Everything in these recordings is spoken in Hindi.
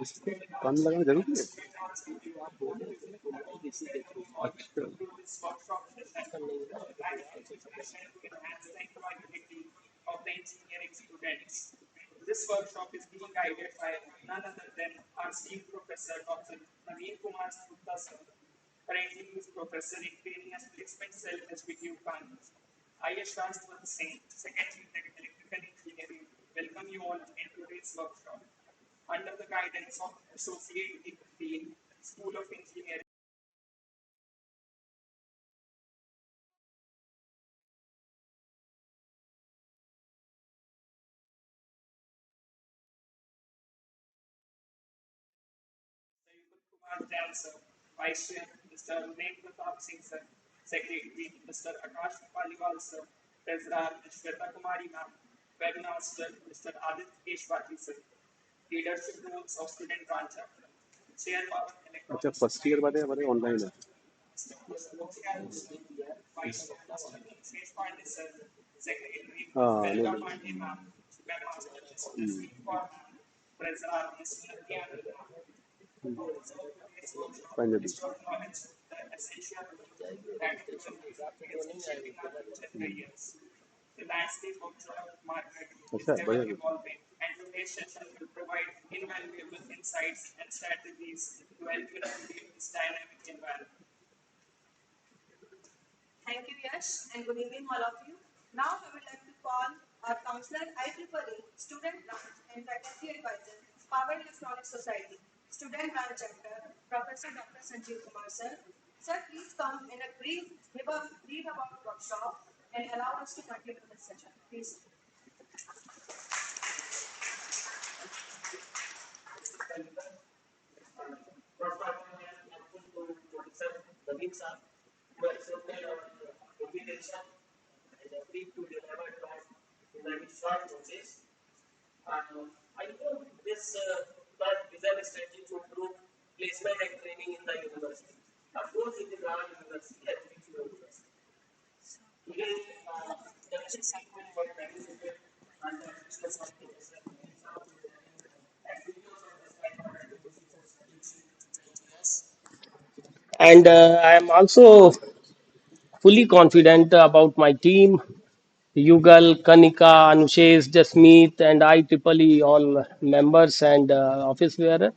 इसको कान में लगाना जरूरी है। अच्छा। अच्छा, फर्स्ट ईयर वाले हमारे ऑनलाइन है। हाँ, नहीं नहीं। फाइनली। अच्छा, बढ़िया। Thank you, Yash, and good evening, all of you. Now, we would like to call our counselor IEEE, Student Branch and Faculty Advisor, Power Electronics Society, Student Branch Chapter, Professor Dr. Sanjeev Kumar sir. Sir, please come in a give a brief about workshop and allow us to continue the session. Please. And I am also fully confident about my team, Yugal, Kanika, Anushesh, Jasmeet, and IEEE, all members and office wearer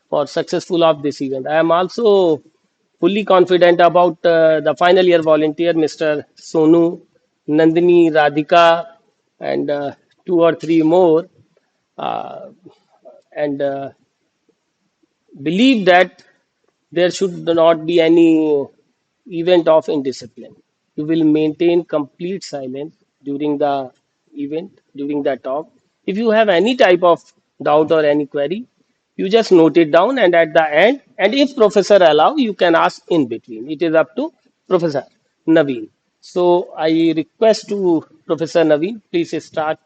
for successful of this event. I am also fully confident about the final year volunteer, Mr. Sonu, Nandini, Radhika, and two or three more. Uh, and believe that there should not be any event of indiscipline. You will maintain complete silence during the event, during the talk. If you have any type of doubt or any query, you just note it down and at the end, and if professor allow, you can ask in between. It is up to Professor Naveen. So I request to Professor Naveen, please start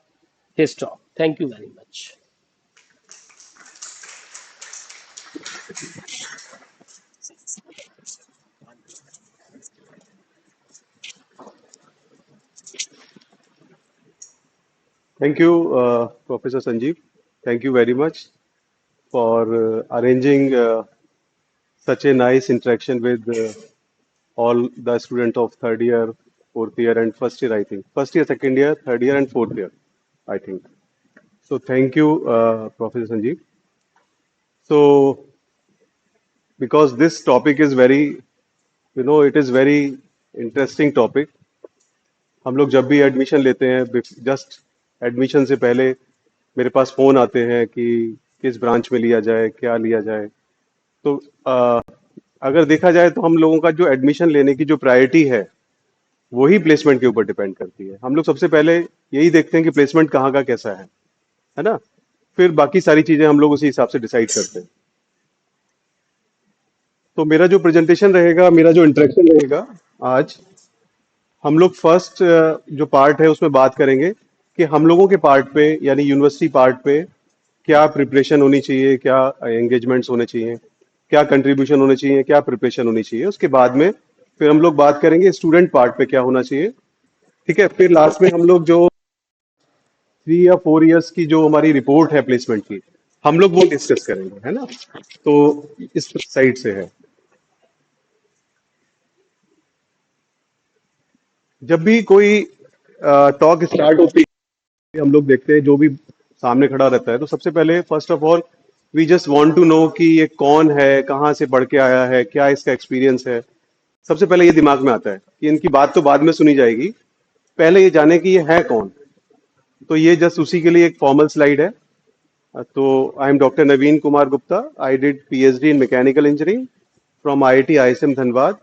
his talk. Thank you very much. Thank you, Professor Sanjeev. Thank you very much for arranging such a nice interaction with all the students of third year, fourth year, and first year, I think. First year, second year, third year, and fourth year, I think. So thank you, Professor Sanjeev. So because this topic is very, it is very interesting topic. हम लोग जब भी एडमिशन लेते हैं, जस्ट एडमिशन से पहले मेरे पास फोन आते हैं कि किस ब्रांच में लिया जाए, क्या लिया जाए। तो अगर देखा जाए तो हम लोगों का जो एडमिशन लेने की जो प्रायोरिटी है वही प्लेसमेंट के ऊपर डिपेंड करती है। हम लोग सबसे पहले यही देखते हैं कि प्लेसमेंट कहाँ का कैसा है ना। फिर बाकी सारी चीजें हम लोग उसी हिसाब से डिसाइड करते हैं। तो मेरा जो प्रेजेंटेशन रहेगा, मेरा जो इंटरेक्शन रहेगा आज, हम लोग फर्स्ट जो पार्ट है उसमें बात करेंगे कि हम लोगों के पार्ट पे यानी यूनिवर्सिटी पार्ट पे क्या प्रिपरेशन होनी चाहिए, क्या एंगेजमेंट्स होने चाहिए, क्या कंट्रीब्यूशन होने चाहिए, क्या प्रिपरेशन होनी चाहिए। उसके बाद में फिर हम लोग बात करेंगे स्टूडेंट पार्ट पे क्या होना चाहिए। ठीक है, फिर लास्ट में हम लोग जो 3 या 4 इयर्स की जो हमारी रिपोर्ट है प्लेसमेंट की, हम लोग वो डिस्कस करेंगे, है ना। तो इस साइड से है। जब भी कोई टॉक स्टार्ट होती है, हम लोग देखते हैं जो भी सामने खड़ा रहता है, तो सबसे पहले first of all we just want to know कि ये कौन है, कहाँ से पढ़ के आया है, क्या इसका एक्सपीरियंस है। सबसे पहले ये दिमाग में आता है कि इनकी बात तो बाद में सुनी जाएगी, पहले ये जाने कि ये है कौन। तो ये जस्ट उसी के लिए एक फॉर्मल स्लाइड है। तो I am doctor Naveen Kumar Gupta. I did PhD in mechanical engineering from IIT ISM Dhanbad.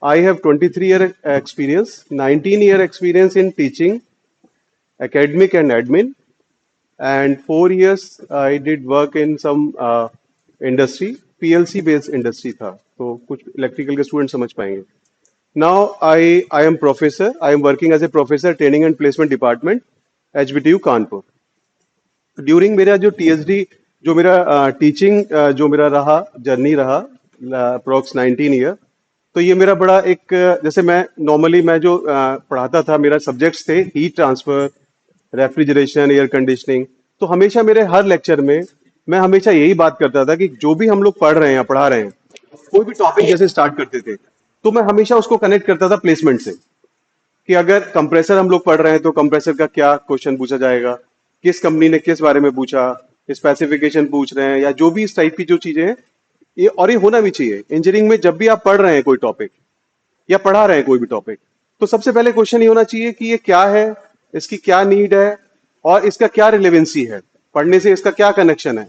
I have 23-year experience, 19-year experience in teaching, academic and admin, and 4 years I did work in some industry, PLC based industry था, तो कुछ इलेक्ट्रिकल के स्टूडेंट समझ पाएंगे। Now I am professor. I am working as a professor training and placement department, HBTU Kanpur. During मेरा जो टीएचडी, जो मेरा टीचिंग जो मेरा रहा जर्नी रहा अप्रोक्स 19 ईयर। तो ये मेरा बड़ा एक जैसे मैं नॉर्मली मैं जो पढ़ाता था, मेरा सब्जेक्ट्स थे heat transfer, refrigeration, air conditioning. तो हमेशा मेरे हर लेक्चर में मैं हमेशा यही बात करता था कि जो भी हम लोग पढ़ रहे हैं या पढ़ा रहे हैं, कोई भी टॉपिक जैसे स्टार्ट करते थे, तो मैं हमेशा उसको कनेक्ट करता था प्लेसमेंट से। कि अगर कंप्रेसर हम लोग पढ़ रहे हैं तो कंप्रेसर का क्या क्वेश्चन पूछा जाएगा, किस कंपनी ने किस बारे में पूछा, स्पेसिफिकेशन पूछ रहे हैं, या जो भी इस टाइप की जो चीजें हैं, ये और ये होना भी चाहिए इंजीनियरिंग में। जब भी आप पढ़ रहे हैं कोई टॉपिक या पढ़ा रहे हैं कोई भी टॉपिक, तो सबसे पहले क्वेश्चन ये होना चाहिए कि ये क्या है, इसकी क्या नीड है, और इसका क्या रिलेवेंसी है, पढ़ने से इसका क्या कनेक्शन है,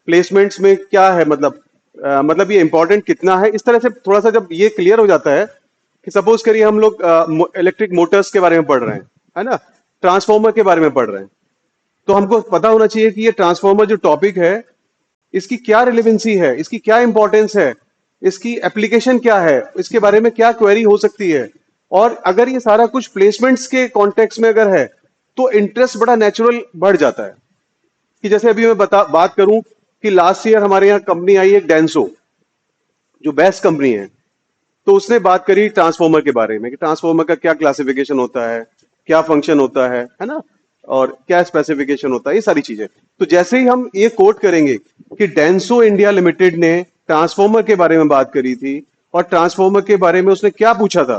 प्लेसमेंट्स में क्या है, मतलब ये इंपॉर्टेंट कितना है। इस तरह से थोड़ा सा जब ये क्लियर हो जाता है कि सपोज करिए हम लोग इलेक्ट्रिक मोटर्स के बारे में पढ़ रहे हैं, है ना, ट्रांसफॉर्मर के बारे में पढ़ रहे हैं, तो हमको पता होना चाहिए कि ये ट्रांसफॉर्मर जो टॉपिक है, इसकी क्या रिलेवेंसी है, इसकी क्या इंपॉर्टेंस है, इसकी एप्लीकेशन क्या है, इसके बारे में क्या क्वेरी हो सकती है। और अगर ये सारा कुछ प्लेसमेंट्स के कॉन्टेक्स्ट में अगर है, तो इंटरेस्ट बड़ा नेचुरल बढ़ जाता है। कि जैसे अभी मैं बात करूं कि लास्ट ईयर हमारे यहाँ कंपनी आई एक डेंसो, जो बेस्ट कंपनी है। तो उसने बात करी ट्रांसफॉर्मर के बारे में कि ट्रांसफॉर्मर का क्या क्लासिफिकेशन होता है, क्या फंक्शन होता है ना, और क्या स्पेसिफिकेशन होता है, ये सारी चीजें। तो जैसे ही हम ये कोट करेंगे कि डेंसो इंडिया लिमिटेड ने ट्रांसफॉर्मर के बारे में बात करी थी और ट्रांसफॉर्मर के बारे में उसने क्या पूछा था,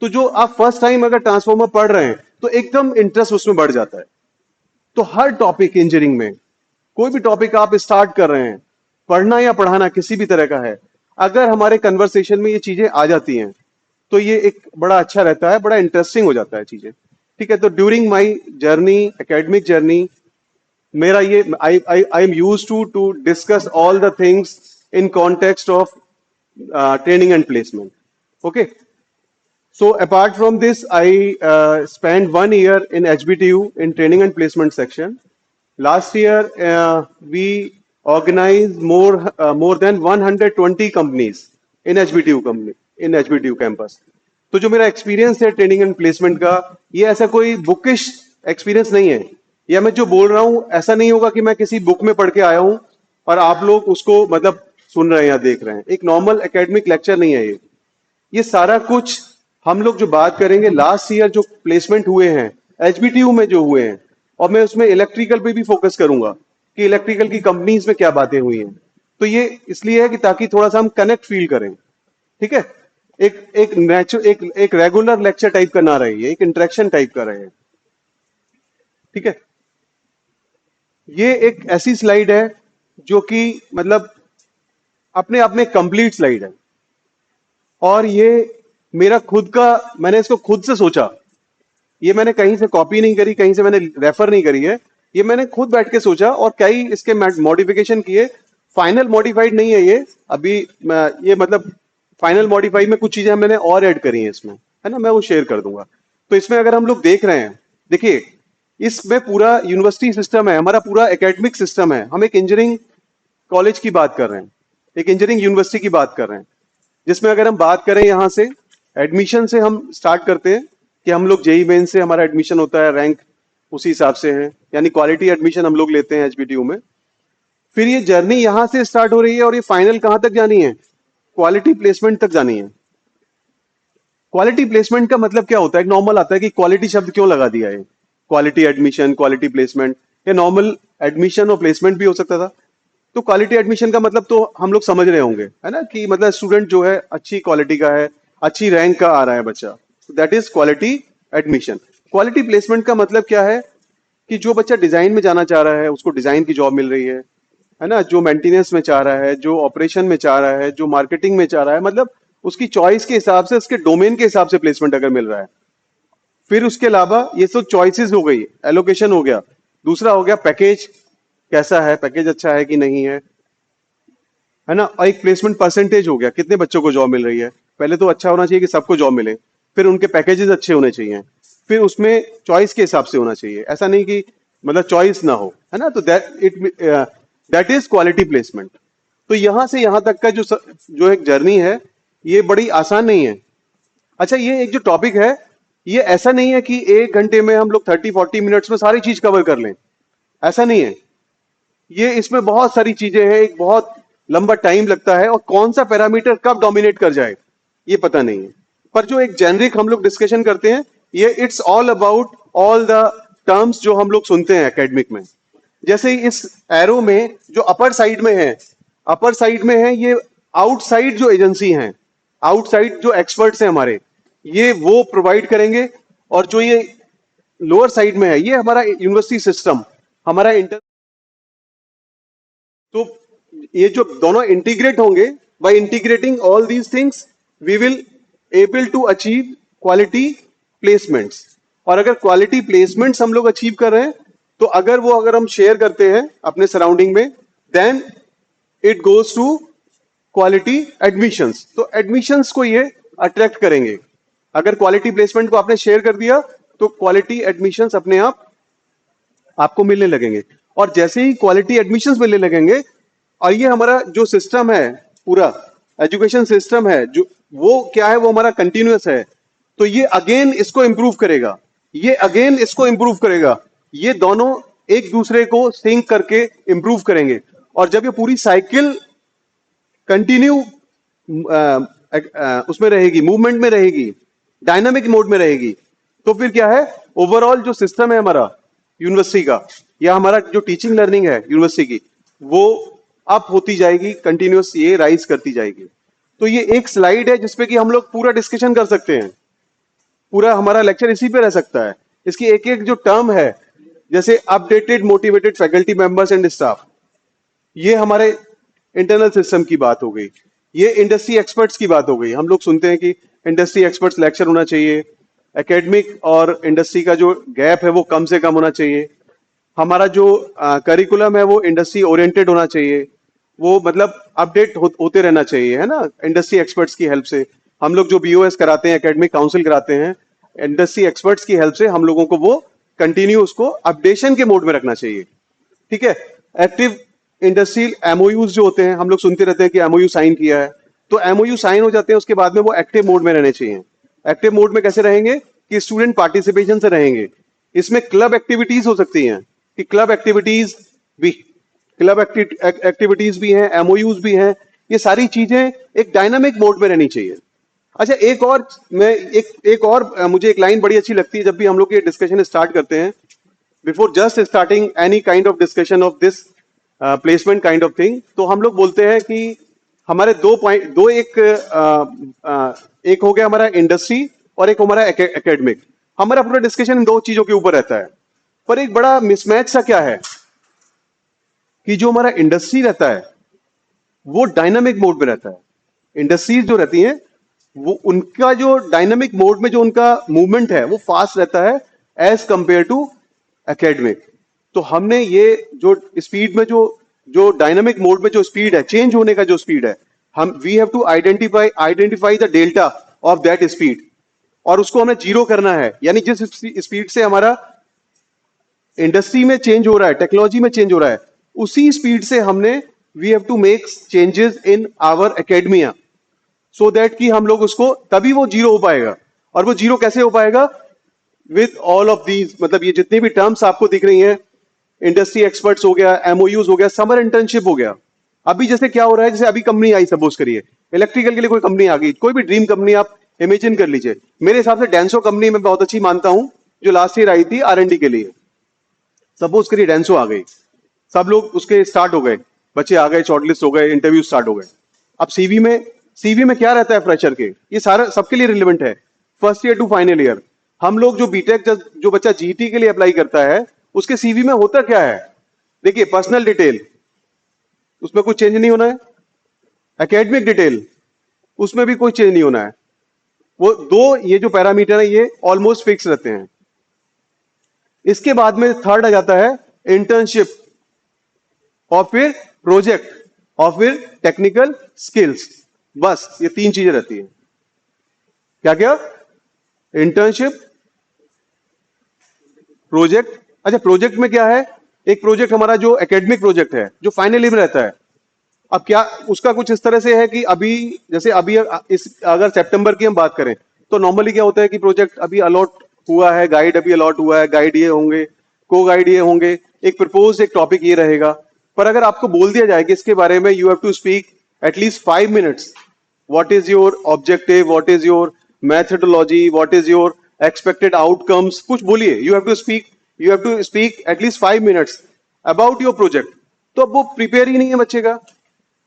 तो जो आप फर्स्ट टाइम अगर ट्रांसफॉर्मर पढ़ रहे हैं तो एकदम इंटरेस्ट उसमें बढ़ जाता है। तो हर टॉपिक इंजीनियरिंग में, कोई भी टॉपिक आप स्टार्ट कर रहे हैं, पढ़ना या पढ़ाना किसी भी तरह का है, अगर हमारे कन्वर्सेशन में ये चीजें आ जाती हैं, तो ये एक बड़ा अच्छा रहता है, बड़ा इंटरेस्टिंग हो जाता है चीजें। ठीक है। तो during my journey, academic journey, मेरा ये I am used to discuss all the things in context of training and placement. Okay. So apart from this, I spent 1 year in HBTU in training and placement section. Last year, we organized more than 120 companies in HBTU campus. तो जो मेरा एक्सपीरियंस है ट्रेनिंग एंड प्लेसमेंट का, ये ऐसा कोई बुकिश एक्सपीरियंस नहीं है। या मैं जो बोल रहा हूँ ऐसा नहीं होगा कि मैं किसी बुक में पढ़ के आया हूँ और आप लोग उसको मतलब सुन रहे हैं या देख रहे हैं। एक नॉर्मल एकेडमिक लेक्चर नहीं है ये सारा कुछ हम लोग जो बात करेंगे लास्ट ईयर जो प्लेसमेंट हुए हैं एचबीटीयू में जो हुए हैं, और मैं उसमें इलेक्ट्रिकल पे भी फोकस करूंगा कि इलेक्ट्रिकल की कंपनीज में क्या बातें हुई हैं। तो ये इसलिए है कि ताकि थोड़ा सा हम कनेक्ट फील करें। ठीक है। एक रेगुलर लेक्चर टाइप का ना रहे, ये एक इंटरेक्शन टाइप का रहे। ठीक है। ये एक ऐसी स्लाइड है जो कि मतलब अपने आप में कंप्लीट स्लाइड है, और ये मेरा खुद का, मैंने इसको खुद से सोचा, ये मैंने कहीं से कॉपी नहीं करी, कहीं से मैंने रेफर नहीं करी है, ये मैंने खुद बैठ के सोचा और कई इसके मॉडिफिकेशन किए। फाइनल मॉडिफाइड नहीं है ये अभी, ये मतलब फाइनल मॉडिफाई में कुछ चीजें मैंने और ऐड करी हैं इसमें, है ना, मैं वो शेयर कर दूंगा। तो इसमें अगर हम लोग देख रहे हैं, देखिए इसमें पूरा यूनिवर्सिटी सिस्टम है, हमारा पूरा एकेडमिक सिस्टम है। हम एक इंजीनियरिंग कॉलेज की बात कर रहे हैं, एक इंजीनियरिंग यूनिवर्सिटी की बात कर रहे हैं, जिसमें अगर हम बात करें यहाँ से एडमिशन से हम स्टार्ट करते हैं कि हम लोग जेई मेन से हमारा एडमिशन होता है, रैंक उसी हिसाब से है, यानी क्वालिटी एडमिशन हम लोग लेते हैं एचबीटीयू में। फिर ये जर्नी यहां से स्टार्ट हो रही है और ये फाइनल कहां तक जानी है, क्वालिटी प्लेसमेंट तक जानी है। क्वालिटी प्लेसमेंट का मतलब क्या होता है, एक नॉर्मल आता है कि क्वालिटी शब्द क्यों लगा दिया है, क्वालिटी एडमिशन, क्वालिटी प्लेसमेंट, या नॉर्मल एडमिशन और प्लेसमेंट भी हो सकता था। तो क्वालिटी एडमिशन का मतलब तो हम लोग समझ रहे होंगे, है ना, कि मतलब स्टूडेंट जो है अच्छी क्वालिटी का है, अच्छी रैंक का आ रहा है बच्चा, that is quality admission. Quality placement का मतलब क्या है कि जो बच्चा डिजाइन में जाना चाह रहा है उसको डिजाइन की जॉब मिल रही है ना, जो मेंटेनेंस में चाह रहा है, जो ऑपरेशन में चाह रहा है, जो मार्केटिंग में चाह रहा है, मतलब उसकी चॉइस के हिसाब से, उसके डोमेन के हिसाब से प्लेसमेंट अगर मिल रहा है। फिर उसके अलावा ये तो चॉइसेस हो गई, एलोकेशन हो गया। दूसरा हो गया पैकेज, कैसा है, पैकेज अच्छा है कि नहीं है ना। और एक प्लेसमेंट परसेंटेज हो गया, कितने बच्चों को जॉब मिल रही है। पहले तो अच्छा होना चाहिए कि सबको जॉब मिले, फिर उनके पैकेजेस अच्छे होने चाहिए, फिर उसमें चॉइस के हिसाब से होना चाहिए, ऐसा नहीं कि मतलब चॉइस ना हो, है ना। तो दैट इज क्वालिटी प्लेसमेंट। तो यहां से यहां तक का जो एक जर्नी है, ये बड़ी आसान नहीं है। अच्छा, ये एक जो टॉपिक है, ये ऐसा नहीं है कि 1 घंटे में हम लोग 30-40 मिनट्स में सारी चीज कवर कर लें, ऐसा नहीं है। ये इसमें बहुत सारी चीजें हैं, एक बहुत लंबा टाइम लगता है, और कौन सा पैरामीटर कब डोमिनेट कर जाए ये पता नहीं है। पर जो एक जेनरिक हम लोग डिस्कशन करते हैं, ये it's all about all the terms जो हम लोग सुनते हैं एकेडमिक में। जैसे इस एरो में जो अपर साइड में है, अपर साइड में है ये आउटसाइड जो एजेंसी हैं, आउटसाइड जो एक्सपर्ट्स हैं हमारे, ये वो प्रोवाइड करेंगे। और जो ये लोअर साइड में है, ये हमारा यूनिवर्सिटी सिस्टम, हमारा इंटर। तो ये जो दोनों इंटीग्रेट होंगे, by integrating all these things we will able to achieve quality placements. और अगर क्वालिटी प्लेसमेंट्स हम लोग अचीव कर रहे हैं, तो अगर हम शेयर करते हैं अपने सराउंडिंग में, then it goes to quality admissions. तो एडमिशंस को ये अट्रैक्ट करेंगे। अगर क्वालिटी प्लेसमेंट को आपने शेयर कर दिया, तो क्वालिटी एडमिशंस अपने आप आपको मिलने लगेंगे। और जैसे ही क्वालिटी एडमिशंस मिलने लगेंगे, और ये हमारा जो सिस्टम है, पूरा एजुकेशन सिस्टम है, जो वो क्या है, वो हमारा कंटिन्यूअस है। तो ये अगेन इसको इंप्रूव करेगा, ये अगेन इसको इंप्रूव करेगा, ये दोनों एक दूसरे को सिंक करके इंप्रूव करेंगे। और जब ये पूरी साइकिल कंटिन्यू उसमें रहेगी, मूवमेंट में रहेगी, डायनामिक मोड में रहेगी, तो फिर क्या है, ओवरऑल जो सिस्टम है हमारा यूनिवर्सिटी का, या हमारा जो टीचिंग लर्निंग है यूनिवर्सिटी की, वो अप होती जाएगी, कंटिन्यूअस ये राइज करती जाएगी। तो ये एक स्लाइड है जिसपे कि हम लोग पूरा डिस्कशन कर सकते हैं, पूरा हमारा लेक्चर इसी पे रह सकता है। इसकी एक एक जो टर्म है, जैसे updated motivated faculty members and staff, ये हमारे इंटरनल सिस्टम की बात हो गई। ये इंडस्ट्री एक्सपर्ट्स की बात हो गई। हम लोग सुनते हैं कि इंडस्ट्री एक्सपर्ट्स लेक्चर होना चाहिए, एकेडमिक और इंडस्ट्री का जो गैप है वो कम से कम होना चाहिए, हमारा जो करिकुलम है वो इंडस्ट्री ओरिएंटेड होना चाहिए, वो मतलब अपडेट होते रहना चाहिए, है ना, इंडस्ट्री एक्सपर्ट्स की हेल्प से। हम लोग जो बीओएस कराते हैं, एकेडमिक काउंसिल कराते हैं, इंडस्ट्री एक्सपर्ट्स की हेल्प से हम लोगों को वो कंटिन्यू उसको अपडेशन के मोड में रखना चाहिए। ठीक है। एक्टिव इंडस्ट्रियल एमओयूज जो होते हैं, हम लोग सुनते रहते हैं कि एमओयू साइन किया है, तो एमओयू साइन हो जाते हैं, उसके बाद में वो एक्टिव मोड में रहने चाहिए। एक्टिव मोड में कैसे रहेंगे कि स्टूडेंट पार्टिसिपेशन से रहेंगे। इसमें क्लब एक्टिविटीज हो सकती हैं, कि क्लब एक्टिविटीज भी हैं, एमओयूज भी हैं, ये सारी चीजें एक डायनामिक मोड में रहनी चाहिए। अच्छा, एक और मुझे एक लाइन बड़ी अच्छी लगती है जब भी हम लोग ये डिस्कशन स्टार्ट करते हैं, before just starting any kind of discussion of this placement kind of thing, तो हम लोग बोलते हैं कि हमारे एक हो गया हमारा इंडस्ट्री और एक हमारा एकेडमिक। हमारा पूरा डिस्कशन इन दो चीजों के ऊपर रहता है। पर एक बड़ा मिसमैच सा क्या है कि जो हमारा इंडस्ट्री रहता है वो डायनामिक मोड में रहता है। इंडस्ट्रीज जो रहती हैं, वो उनका जो डायनामिक मोड में जो उनका मूवमेंट है वो फास्ट रहता है एज कंपेयर टू एकेडमिक। तो हमने ये जो स्पीड में जो डायनामिक मोड में जो स्पीड है, चेंज होने का जो स्पीड है, हम we have to identify the delta of that speed, और उसको हमें जीरो करना है। यानी जिस स्पीड से हमारा इंडस्ट्री में चेंज हो रहा है, टेक्नोलॉजी में चेंज हो रहा है, उसी स्पीड से हमने we have to make changes in our academia, so that कि हम लोग उसको, तभी वो जीरो हो पाएगा। और वो जीरो कैसे हो पाएगा, विद ऑल ऑफ दीज, मतलब ये जितनी भी टर्म्स आपको दिख रही हैं, इंडस्ट्री एक्सपर्ट्स हो गया, एमओयूज हो गया, समर इंटर्नशिप हो गया। अभी जैसे क्या हो रहा है, जैसे अभी कंपनी आई, सपोज करिए इलेक्ट्रिकल के लिए कोई कंपनी आ गई, कोई भी ड्रीम कंपनी आप इमेजिन कर लीजिए। मेरे हिसाब से डेंसो कंपनी मैं बहुत अच्छी मानता हूं, जो लास्ट ईयर आई थी R&D के लिए। सपोज करिए डेंसो आ गई, सब लोग उसके स्टार्ट हो गए, बच्चे आ गए, शॉर्टलिस्ट हो गए, इंटरव्यू स्टार्ट हो गए। अब सीवी में क्या रहता है फ्रेशर के, ये सारा सबके लिए रिलेवेंट है, first year to final year. हम लोग जो बीटेक, जो बच्चा जीटी के लिए अप्लाई करता है, उसके सीवी में होता क्या है? देखिए, पर्सनल डिटेल, उसमें कोई चेंज नहीं होना है। एकेडमिक डिटेल, उसमें भी कोई चेंज नहीं होना है। वो दो, ये जो पैरामीटर है ये ऑलमोस्ट फिक्स रहते हैं। इसके बाद में थर्ड आ जाता है इंटर्नशिप, और फिर प्रोजेक्ट, और फिर टेक्निकल स्किल्स। बस ये तीन चीजें रहती हैं। क्या क्या? Internship, project. अच्छा, प्रोजेक्ट में क्या है? एक प्रोजेक्ट हमारा जो एकेडमिक प्रोजेक्ट है, जो फाइनल ईयर में रहता है। अब क्या उसका कुछ इस तरह से है कि अभी, जैसे अभी इस अगर सितंबर की हम बात करें, तो नॉर्मली क्या होता है कि प्रोजेक्ट अभी अलॉट हुआ है, गाइड अभी अलॉट हुआ है, गाइड ये होंगे, को गाइड ये होंगे, एक प्रपोज एक टॉपिक ये रहेगा। पर अगर आपको बोल दिया जाए कि इसके बारे में you have to speak at least 5 minutes, what is your objective, what is your methodology, what is your expected outcomes, कुछ बोलिए, you have to speak at least 5 minutes about your project। तो अब वो प्रिपेयर ही नहीं है बच्चे का,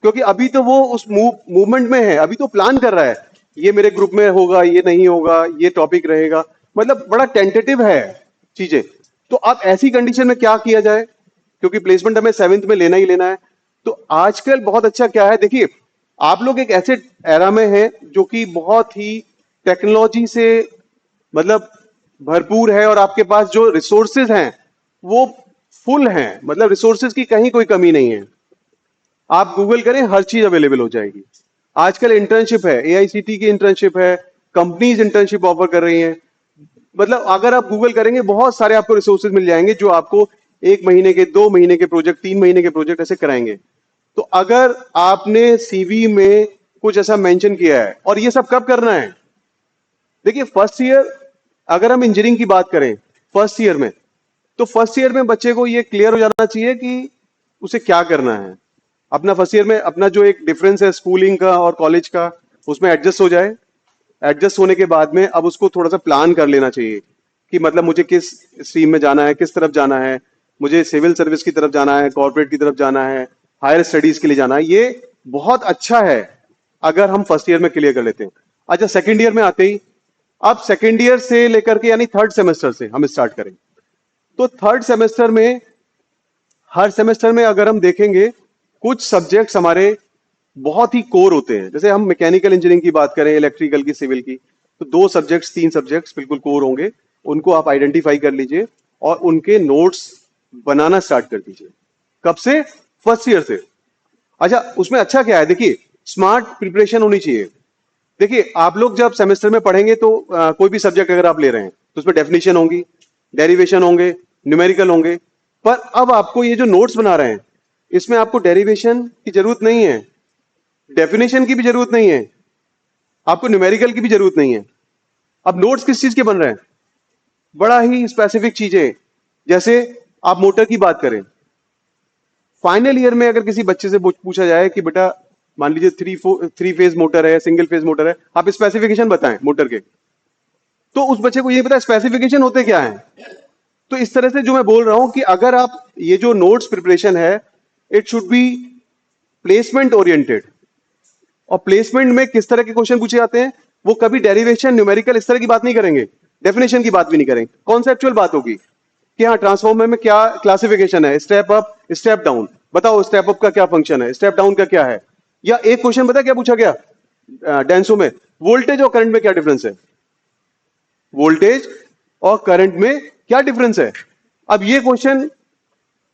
क्योंकि अभी तो वो उस मूवमेंट में है, अभी तो प्लान कर रहा है, ये मेरे ग्रुप में होगा, ये नहीं होगा, ये टॉपिक रहेगा, मतलब बड़ा टेंटेटिव है चीजें। तो अब ऐसी कंडीशन में क्या किया जाए, क्योंकि प्लेसमेंट हमें 7th में लेना ही लेना है। तो आजकल बहुत अच्छा क्या है, देखिए, आप लोग एक ऐसे एरा में हैं जो कि बहुत ही टेक्नोलॉजी से मतलब भरपूर है, और आपके पास जो रिसोर्सेज हैं वो फुल हैं, मतलब रिसोर्सेज की कहीं कोई कमी नहीं है। आप गूगल करें, हर चीज अवेलेबल हो जाएगी। आजकल इंटर्नशिप है, एआईसीटी की इंटर्नशिप है, कंपनीज इंटर्नशिप ऑफर कर रही हैं। मतलब अगर आप गूगल करेंगे, बहुत सारे आपको रिसोर्सेज मिल जाएंगे जो आपको 1 महीने के, 2 महीने के प्रोजेक्ट, 3 महीने के प्रोजेक्ट ऐसे कराएंगे। तो अगर आपने सीवी में कुछ ऐसा मेंशन किया है, और ये सब कब करना है? देखिए, फर्स्ट ईयर, अगर हम इंजीनियरिंग की बात करें फर्स्ट ईयर में, तो फर्स्ट ईयर में बच्चे को ये क्लियर हो जाना चाहिए कि उसे क्या करना है। अपना फर्स्ट ईयर में अपना जो एक डिफरेंस है स्कूलिंग का और कॉलेज का, उसमें एडजस्ट हो जाए। एडजस्ट होने के बाद में अब उसको थोड़ा सा प्लान कर लेना चाहिए कि मतलब मुझे किस स्ट्रीम में जाना है, किस तरफ जाना है, मुझे सिविल सर्विस की तरफ जाना है, कॉर्पोरेट की तरफ जाना है, हायर स्टडीज के लिए जाना है। ये बहुत अच्छा है अगर हम फर्स्ट ईयर में क्लियर कर लेते हैं। अच्छा, सेकेंड ईयर में आते ही, अब सेकेंड ईयर से लेकर के यानी थर्ड सेमेस्टर से हम स्टार्ट करें, तो थर्ड सेमेस्टर में, हर सेमेस्टर में अगर हम देखेंगे, कुछ सब्जेक्ट्स हमारे बहुत ही कोर होते हैं। जैसे हम मैकेनिकल इंजीनियरिंग की बात करें, इलेक्ट्रिकल की, सिविल की, तो 2 सब्जेक्ट्स, 3 सब्जेक्ट्स बिल्कुल कोर होंगे। उनको आप आइडेंटिफाई कर लीजिए और उनके नोट्स बनाना स्टार्ट कर दीजिए। कब से? फर्स्ट ईयर से। अच्छा, उसमें अच्छा क्या है, देखिए, स्मार्ट प्रिपरेशन होनी चाहिए। देखिए, आप लोग जब सेमेस्टर में पढ़ेंगे तो कोई भी सब्जेक्ट अगर आप ले रहे हैं तो उसमें डेफिनेशन होंगी, डेरिवेशन होंगे, न्यूमेरिकल होंगे। पर अब आपको ये जो नोट्स बना रहे हैं, इसमें आपको डेरिवेशन की जरूरत नहीं है, डेफिनेशन की भी जरूरत नहीं है, आपको न्यूमेरिकल की भी जरूरत नहीं है। अब नोट्स किस चीज के बन रहे हैं? बड़ा ही स्पेसिफिक चीजें। जैसे आप मोटर की बात करें, फाइनल ईयर में अगर किसी बच्चे से पूछा जाए कि बेटा मान लीजिए 3 फेज मोटर है, सिंगल फेज मोटर है, आप स्पेसिफिकेशन बताएं मोटर के, तो उस बच्चे को ये पता है स्पेसिफिकेशन होते क्या है। तो इस तरह से जो मैं बोल रहा हूं कि अगर आप ये जो नोट्स प्रिपरेशन है, it should be placement oriented. और प्लेसमेंट में किस तरह के क्वेश्चन पूछे जाते हैं, वो कभी डेरिवेशन, न्यूमेरिकल इस तरह की बात नहीं करेंगे, डेफिनेशन की बात भी नहीं करेंगे, कॉन्सेप्चुअल बात होगी कि हाँ, ट्रांसफॉर्मर में क्या क्लासिफिकेशन है, स्टेप अप, स्टेप डाउन, बताओ स्टेप अप का क्या फंक्शन है, स्टेप डाउन का क्या है। या एक क्वेश्चन पता क्या पूछा गया डेंसो में, वोल्टेज और करंट में क्या डिफरेंस है, वोल्टेज और करंट में क्या डिफरेंस है। अब ये क्वेश्चन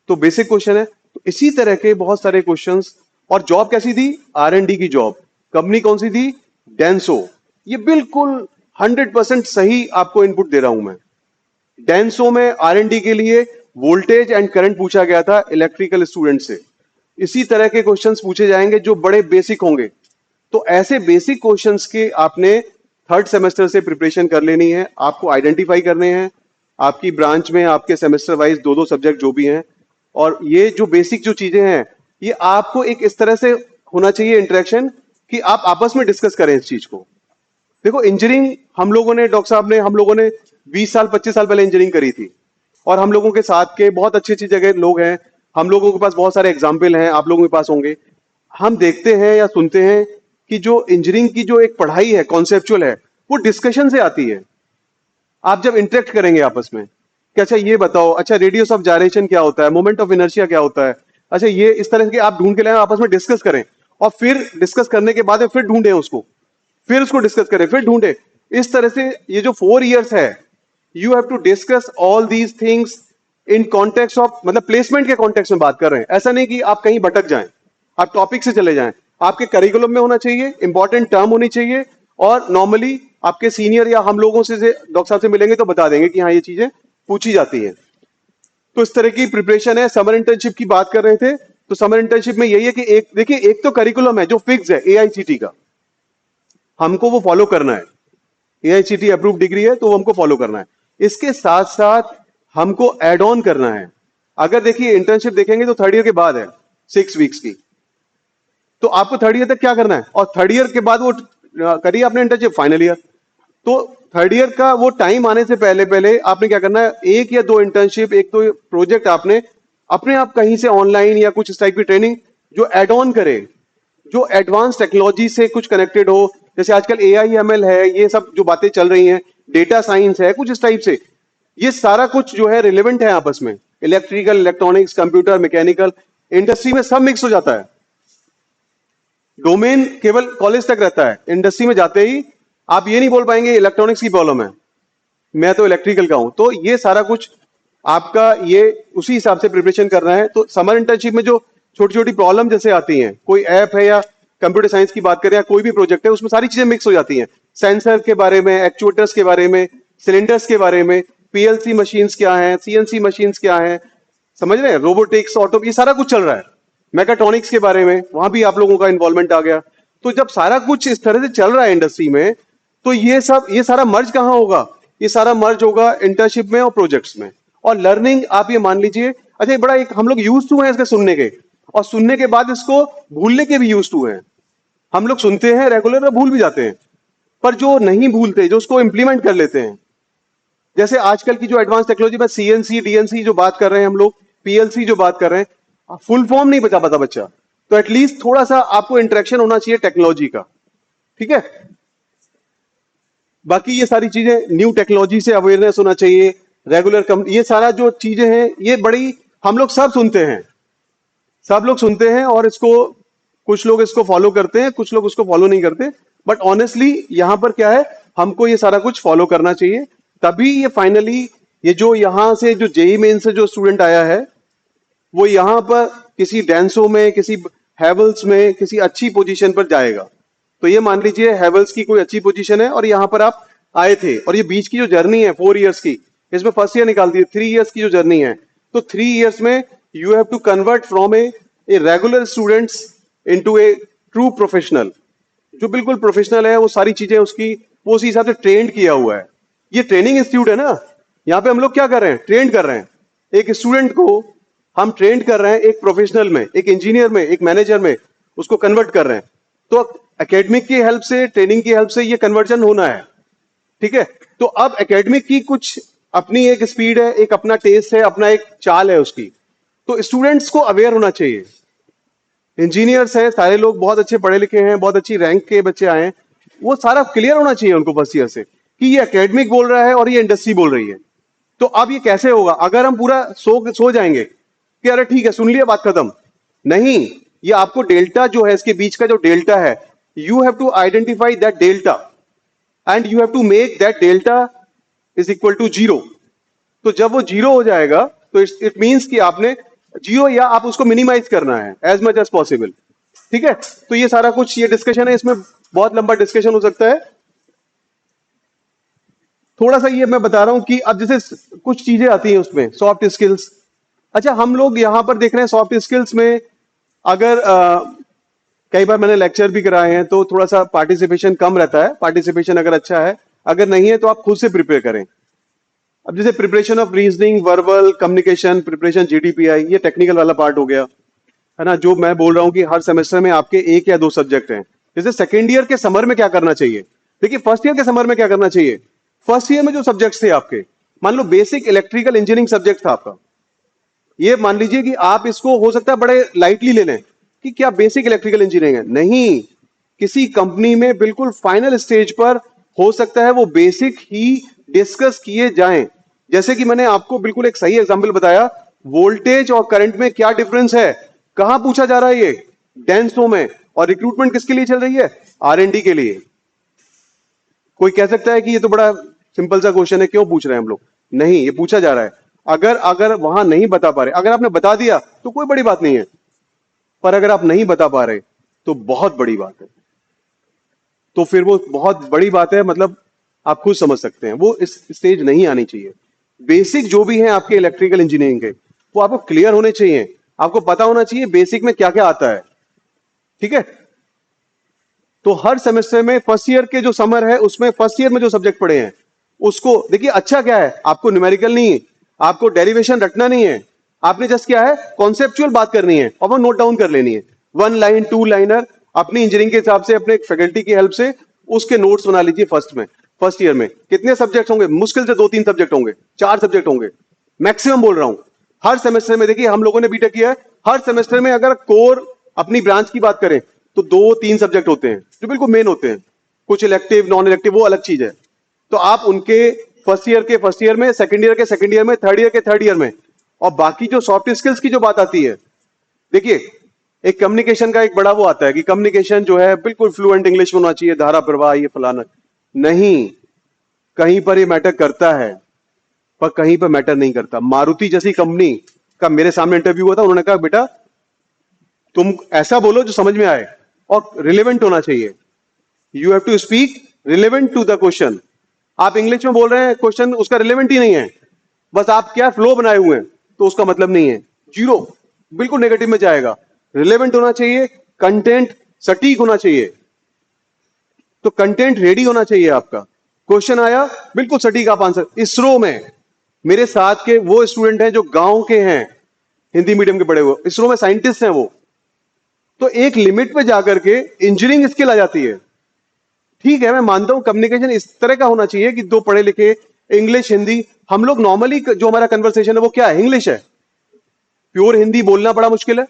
तो बेसिक क्वेश्चन है। तो इसी तरह के बहुत सारे क्वेश्चंस। और जॉब कैसी थी? R&D की जॉब। कंपनी कौन सी थी? डेंसो। ये बिल्कुल 100% सही आपको इनपुट दे रहा हूं मैं। डेंसो में R&D के लिए वोल्टेज एंड करंट पूछा गया था इलेक्ट्रिकल स्टूडेंट से। इसी तरह के क्वेश्चंस पूछे जाएंगे जो बड़े बेसिक होंगे। तो ऐसे बेसिक क्वेश्चंस के आपने थर्ड सेमेस्टर से प्रिपरेशन कर लेनी है। आपको आइडेंटिफाई करने हैं आपकी ब्रांच में, आपके सेमेस्टर वाइज 2-2 सब्जेक्ट जो भी हैं। और ये जो बेसिक जो चीजें हैं, ये आपको एक इस तरह से होना चाहिए इंटरेक्शन कि आप आपस में डिस्कस करें इस चीज को। देखो, इंजीनियरिंग हम लोगों ने, डॉक्टर साहब ने, हम लोगों ने 20 साल 25 साल पहले इंजीनियरिंग करी थी, और हम लोगों के साथ के बहुत अच्छी अच्छी जगह लोग हैं, हम लोगों के पास बहुत सारे एग्जाम्पल हैं, आप लोगों के पास होंगे। हम देखते हैं या सुनते हैं कि जो इंजीनियरिंग की जो एक पढ़ाई है, कॉन्सेप्चुअल है, वो डिस्कशन से आती है। आप जब इंटरेक्ट करेंगे आपस में कि अच्छा ये बताओ, अच्छा रेडियस ऑफ जायरेशन क्या होता है, मोमेंट ऑफ इनर्शिया क्या होता है, अच्छा ये इस तरह के आप ढूंढ के लाए, आपस में डिस्कस करें, और फिर डिस्कस करने के बाद में फिर ढूंढें उसको, फिर उसको डिस्कस करें, फिर ढूंढे। इस तरह से ये जो 4 years है, you have to discuss all these things in context of, मतलब प्लेसमेंट के कॉन्टेक्स्ट में बात कर रहे हैं। ऐसा नहीं कि आप कहीं भटक जाएं, आप टॉपिक से चले जाएं। आपके करिकुलम में होना चाहिए, इंपॉर्टेंट टर्म होनी चाहिए, और नॉर्मली आपके सीनियर या हम लोगों से डॉक्टर साहब से मिलेंगे तो बता देंगे कि हाँ ये चीजें पूछी जाती हैं। तो इस तरह की प्रिपरेशन है। समर इंटर्नशिप की बात कर रहे थे, तो समर इंटर्नशिप में यही है कि एक देखिए, एक तो करिकुलम है जो फिक्स है एआईसीटी का, हमको वो फॉलो करना है। एआईसीटी अप्रूव डिग्री है तो वो हमको फॉलो करना है। इसके साथ साथ हमको एड ऑन करना है। अगर देखिए इंटर्नशिप देखेंगे तो 3rd ईयर के बाद है, 6 वीक्स की, तो आपको 3rd ईयर तक क्या करना है, और 3rd ईयर के बाद वो करिए आपने इंटर्नशिप फाइनल ईयर। तो 3rd ईयर का वो टाइम आने से पहले पहले आपने क्या करना है, 1 या 2 इंटर्नशिप, 1-2 प्रोजेक्ट आपने अपने आप कहीं से ऑनलाइन या कुछ इस टाइप की ट्रेनिंग जो एड ऑन करे, जो एडवांस टेक्नोलॉजी से कुछ कनेक्टेड हो। जैसे आजकल AI ML है, ये सब जो बातें चल रही हैं, डेटा साइंस है, कुछ इस टाइप से, ये सारा कुछ जो है रिलेवेंट है आपस में। Electrical, electronics, computer, mechanical, industry में सब मिक्स हो जाता है। डोमेन केवल कॉलेज तक रहता है, इंडस्ट्री में जाते ही आप ये नहीं बोल पाएंगे इलेक्ट्रॉनिक्स की प्रॉब्लम है, मैं तो इलेक्ट्रिकल का हूं। तो ये सारा कुछ आपका ये उसी हिसाब से प्रिपरेशन करना है। तो समर इंटर्नशिप में जो छोटी छोटी प्रॉब्लम जैसे आती हैं, कोई ऐप है या कंप्यूटर साइंस की बात करें या कोई भी प्रोजेक्ट है, उसमें सारी चीजें मिक्स हो जाती हैं। सेंसर के बारे में, एक्चुएटर्स के बारे में, सिलेंडर्स के बारे में, पीएलसी मशीन्स क्या हैं, सीएनसी मशीन्स क्या हैं, समझ रहे हैं, रोबोटिक्स, ऑटो, ये सारा कुछ चल रहा है। मैकाट्रॉनिक्स के बारे में, वहां भी आप लोगों का इन्वॉल्वमेंट आ गया। तो जब सारा कुछ इस तरह से चल रहा है इंडस्ट्री में, तो ये सारा मर्ज कहाँ होगा, ये सारा मर्ज होगा इंटर्नशिप में और प्रोजेक्ट्स में। और लर्निंग आप ये मान लीजिए, अच्छा ये बड़ा एक हम लोग यूज टू हैं इसके सुनने के, और सुनने के बाद इसको भूलने के भी यूज टू हैं। हम लोग सुनते हैं रेगुलर और भूल भी जाते हैं, पर जो नहीं भूलते, जो उसको इंप्लीमेंट कर लेते हैं, जैसे आजकल की जो एडवांस टेक्नोलॉजी में सीएनसी डीएनसी जो बात कर रहे हैं हम लोग, पीएलसी जो बात कर रहे हैं, फुल फॉर्म नहीं बता पाता बच्चा, तो एटलीस्ट थोड़ा सा आपको इंटरेक्शन होना चाहिए टेक्नोलॉजी का, ठीक है। बाकी ये सारी चीजें, न्यू टेक्नोलॉजी से अवेयरनेस होना चाहिए, रेगुलर ये सारा जो चीजें हैं, ये बड़ी हम लोग सब सुनते हैं, सब लोग सुनते हैं, और इसको कुछ लोग इसको फॉलो करते हैं, कुछ लोग उसको फॉलो नहीं करते। बट ऑनेस्टली यहां पर क्या है, हमको ये सारा कुछ फॉलो करना चाहिए, तभी ये फाइनली ये जो यहां से जो जेई मेन से जो स्टूडेंट आया है, वो यहां पर किसी डेंसो में, किसी हैवल्स में, किसी अच्छी पोजीशन पर जाएगा। तो ये मान लीजिए हैवल्स की कोई अच्छी पोजीशन है और यहाँ पर आप आए थे, और ये बीच की जो जर्नी है 4 years की, इसमें फर्स्ट ईयर निकाल दिए, 3 years की जो जर्नी है, तो 3 years में you have to convert from a regular students into a true professional. जो बिल्कुल प्रोफेशनल है, वो सारी चीजें उसकी वो उसी हिसाब से ट्रेंड किया हुआ है। ये ट्रेनिंग इंस्टीट्यूट है ना, यहाँ पे हम लोग क्या कर रहे हैं, ट्रेंड कर रहे हैं एक स्टूडेंट को, हम ट्रेंड कर रहे हैं एक प्रोफेशनल में, एक इंजीनियर में, एक मैनेजर में, उसको कन्वर्ट कर रहे हैं। तो एकेडमिक की हेल्प से, ट्रेनिंग की हेल्प से ये कन्वर्जन होना है, ठीक है। तो अब एकेडमिक की कुछ अपनी एक स्पीड है, एक अपना टेस्ट है, अपना एक चाल है उसकी, तो स्टूडेंट्स को अवेयर होना चाहिए। इंजीनियर्स हैं, सारे लोग बहुत अच्छे पढ़े लिखे हैं, बहुत अच्छी रैंक के बच्चे आए हैं, वो सारा क्लियर होना चाहिए उनको फर्स्ट ईयर से कि ये एकेडमिक बोल रहा है और ये इंडस्ट्री बोल रही है। तो अब ये कैसे होगा, अगर हम पूरा सो जाएंगे कि अरे ठीक है सुन लिया बात खत्म, नहीं, ये आपको डेल्टा जो है, इसके बीच का जो डेल्टा है, you have to identify that delta and you have to make that delta is equal to 0। तो जब वो 0 हो जाएगा तो इट मींस कि आपने 0, या आप उसको मिनिमाइज करना है एज मच एज पॉसिबल, ठीक है। तो ये सारा कुछ ये डिस्कशन है, इसमें बहुत लंबा डिस्कशन हो सकता है। थोड़ा सा ये मैं बता रहा हूं कि अब जैसे कुछ चीजें आती हैं उसमें, सॉफ्ट स्किल्स। अच्छा हम लोग यहां पर देख रहे हैं सॉफ्ट स्किल्स में, अगर कई बार मैंने लेक्चर भी कराए हैं तो थोड़ा सा पार्टिसिपेशन कम रहता है। पार्टिसिपेशन अगर अच्छा है, अगर नहीं है तो आप खुद से प्रिपेयर करें। अब जैसे preparation of reasoning, verbal communication, preparation GDPI, ये टेक्निकल वाला पार्ट हो गया, है ना, जो मैं बोल रहा हूं कि हर सेमेस्टर में आपके 1 या 2 सब्जेक्ट हैं। जैसे सेकेंड ईयर के समर में क्या करना चाहिए, देखिए फर्स्ट ईयर के समर में क्या करना चाहिए, फर्स्ट ईयर में जो सब्जेक्ट्स थे आपके, मान लो बेसिक इलेक्ट्रिकल इंजीनियरिंग सब्जेक्ट था आपका, ये मान लीजिए कि आप इसको हो सकता है बड़े लाइटली ले लें कि क्या बेसिक इलेक्ट्रिकल इंजीनियरिंग है, नहीं। किसी कंपनी में बिल्कुल फाइनल स्टेज पर हो सकता है वो बेसिक ही डिस्कस किए जाएं। जैसे कि मैंने आपको बिल्कुल एक सही एग्जांपल बताया, वोल्टेज और करंट में क्या डिफरेंस है, कहां पूछा जा रहा है ये, डेंसो में। और रिक्रूटमेंट किसके लिए चल रही है, आर&डी के लिए। कोई कह सकता है कि ये तो बड़ा सिंपल सा क्वेश्चन है, क्यों पूछ रहे हैं हम लोग, नहीं, ये पूछा जा रहा है। अगर अगर वहां नहीं बता पा रहे, अगर आपने बता दिया तो कोई बड़ी बात नहीं है, पर अगर आप नहीं बता पा रहे तो बहुत बड़ी बात है। तो फिर वो बहुत बड़ी बात है, मतलब आप खुद समझ सकते हैं, वो इस स्टेज नहीं आनी चाहिए। बेसिक जो भी है आपके इलेक्ट्रिकल इंजीनियरिंग के, वो आपको क्लियर होने चाहिए। आपको पता होना चाहिए बेसिक में क्या क्या आता है, ठीक है। तो हर सेमेस्टर में फर्स्ट ईयर के जो समर है उसमें फर्स्ट ईयर में जो सब्जेक्ट पढ़े हैं उसको देखिए। अच्छा क्या है, आपको न्यूमेरिकल नहीं, आपको डेरिवेशन रटना नहीं है, आपने जस्ट क्या है कॉन्सेप्चुअल बात करनी है और वो नोट डाउन कर लेनी है। 1 लाइन 2 लाइनर अपनी इंजीनियरिंग के हिसाब से, अपने फैकल्टी की हेल्प से उसके नोट्स बना लीजिए। फर्स्ट ईयर में कितने सब्जेक्ट होंगे, मुश्किल से 2-3 सब्जेक्ट होंगे, 4 सब्जेक्ट होंगे मैक्सिमम, बोल रहा हूं। हर सेमेस्टर में देखिए, हम लोगों ने बीटेक किया है, हर सेमेस्टर में अगर कोर अपनी ब्रांच की बात करें तो 2-3 सब्जेक्ट होते हैं जो बिल्कुल मेन होते हैं। कुछ इलेक्टिव नॉन इलेक्टिव वो अलग चीज है। तो आप उनके फर्स्ट ईयर के फर्स्ट ईयर में, सेकंड ईयर के सेकंड ईयर में, थर्ड ईयर के थर्ड ईयर में, और बाकी जो सॉफ्ट स्किल्स की जो बात आती है, देखिए एक कम्युनिकेशन का एक बड़ा वो आता है कि कम्युनिकेशन जो है बिल्कुल फ्लुएंट इंग्लिश में होना चाहिए, धारा प्रवाह ये फलाना, नहीं। कहीं पर ये मैटर करता है पर कहीं पर मैटर नहीं करता। मारुति जैसी कंपनी का मेरे सामने इंटरव्यू हुआ था, उन्होंने कहा बेटा तुम ऐसा बोलो जो समझ में आए और रिलेवेंट होना चाहिए। You have to speak relevant to the question. आप इंग्लिश में बोल रहे हैं, क्वेश्चन उसका रिलेवेंट ही नहीं है, बस आप क्या फ्लो बनाए हुए हैं, तो उसका मतलब नहीं है, जीरो, बिल्कुल नेगेटिव में जाएगा। रिलेवेंट होना चाहिए, कंटेंट सटीक होना चाहिए। तो कंटेंट रेडी होना चाहिए आपका। क्वेश्चन आया बिल्कुल सटीक आप आंसर। इसरो में मेरे साथ के वो स्टूडेंट हैं जो गांव के हैं, हिंदी मीडियम के पढ़े हुए, इसरो में साइंटिस्ट हैं वो। तो एक लिमिट पे जाकर के इंजीनियरिंग स्किल आ जाती है। ठीक है, मैं मानता हूं कम्युनिकेशन इस तरह का होना चाहिए कि दो पढ़े लिखे, इंग्लिश हिंदी, हम लोग नॉर्मली जो हमारा कन्वर्सेशन है वो क्या है, इंग्लिश है। प्योर हिंदी बोलना बड़ा मुश्किल है,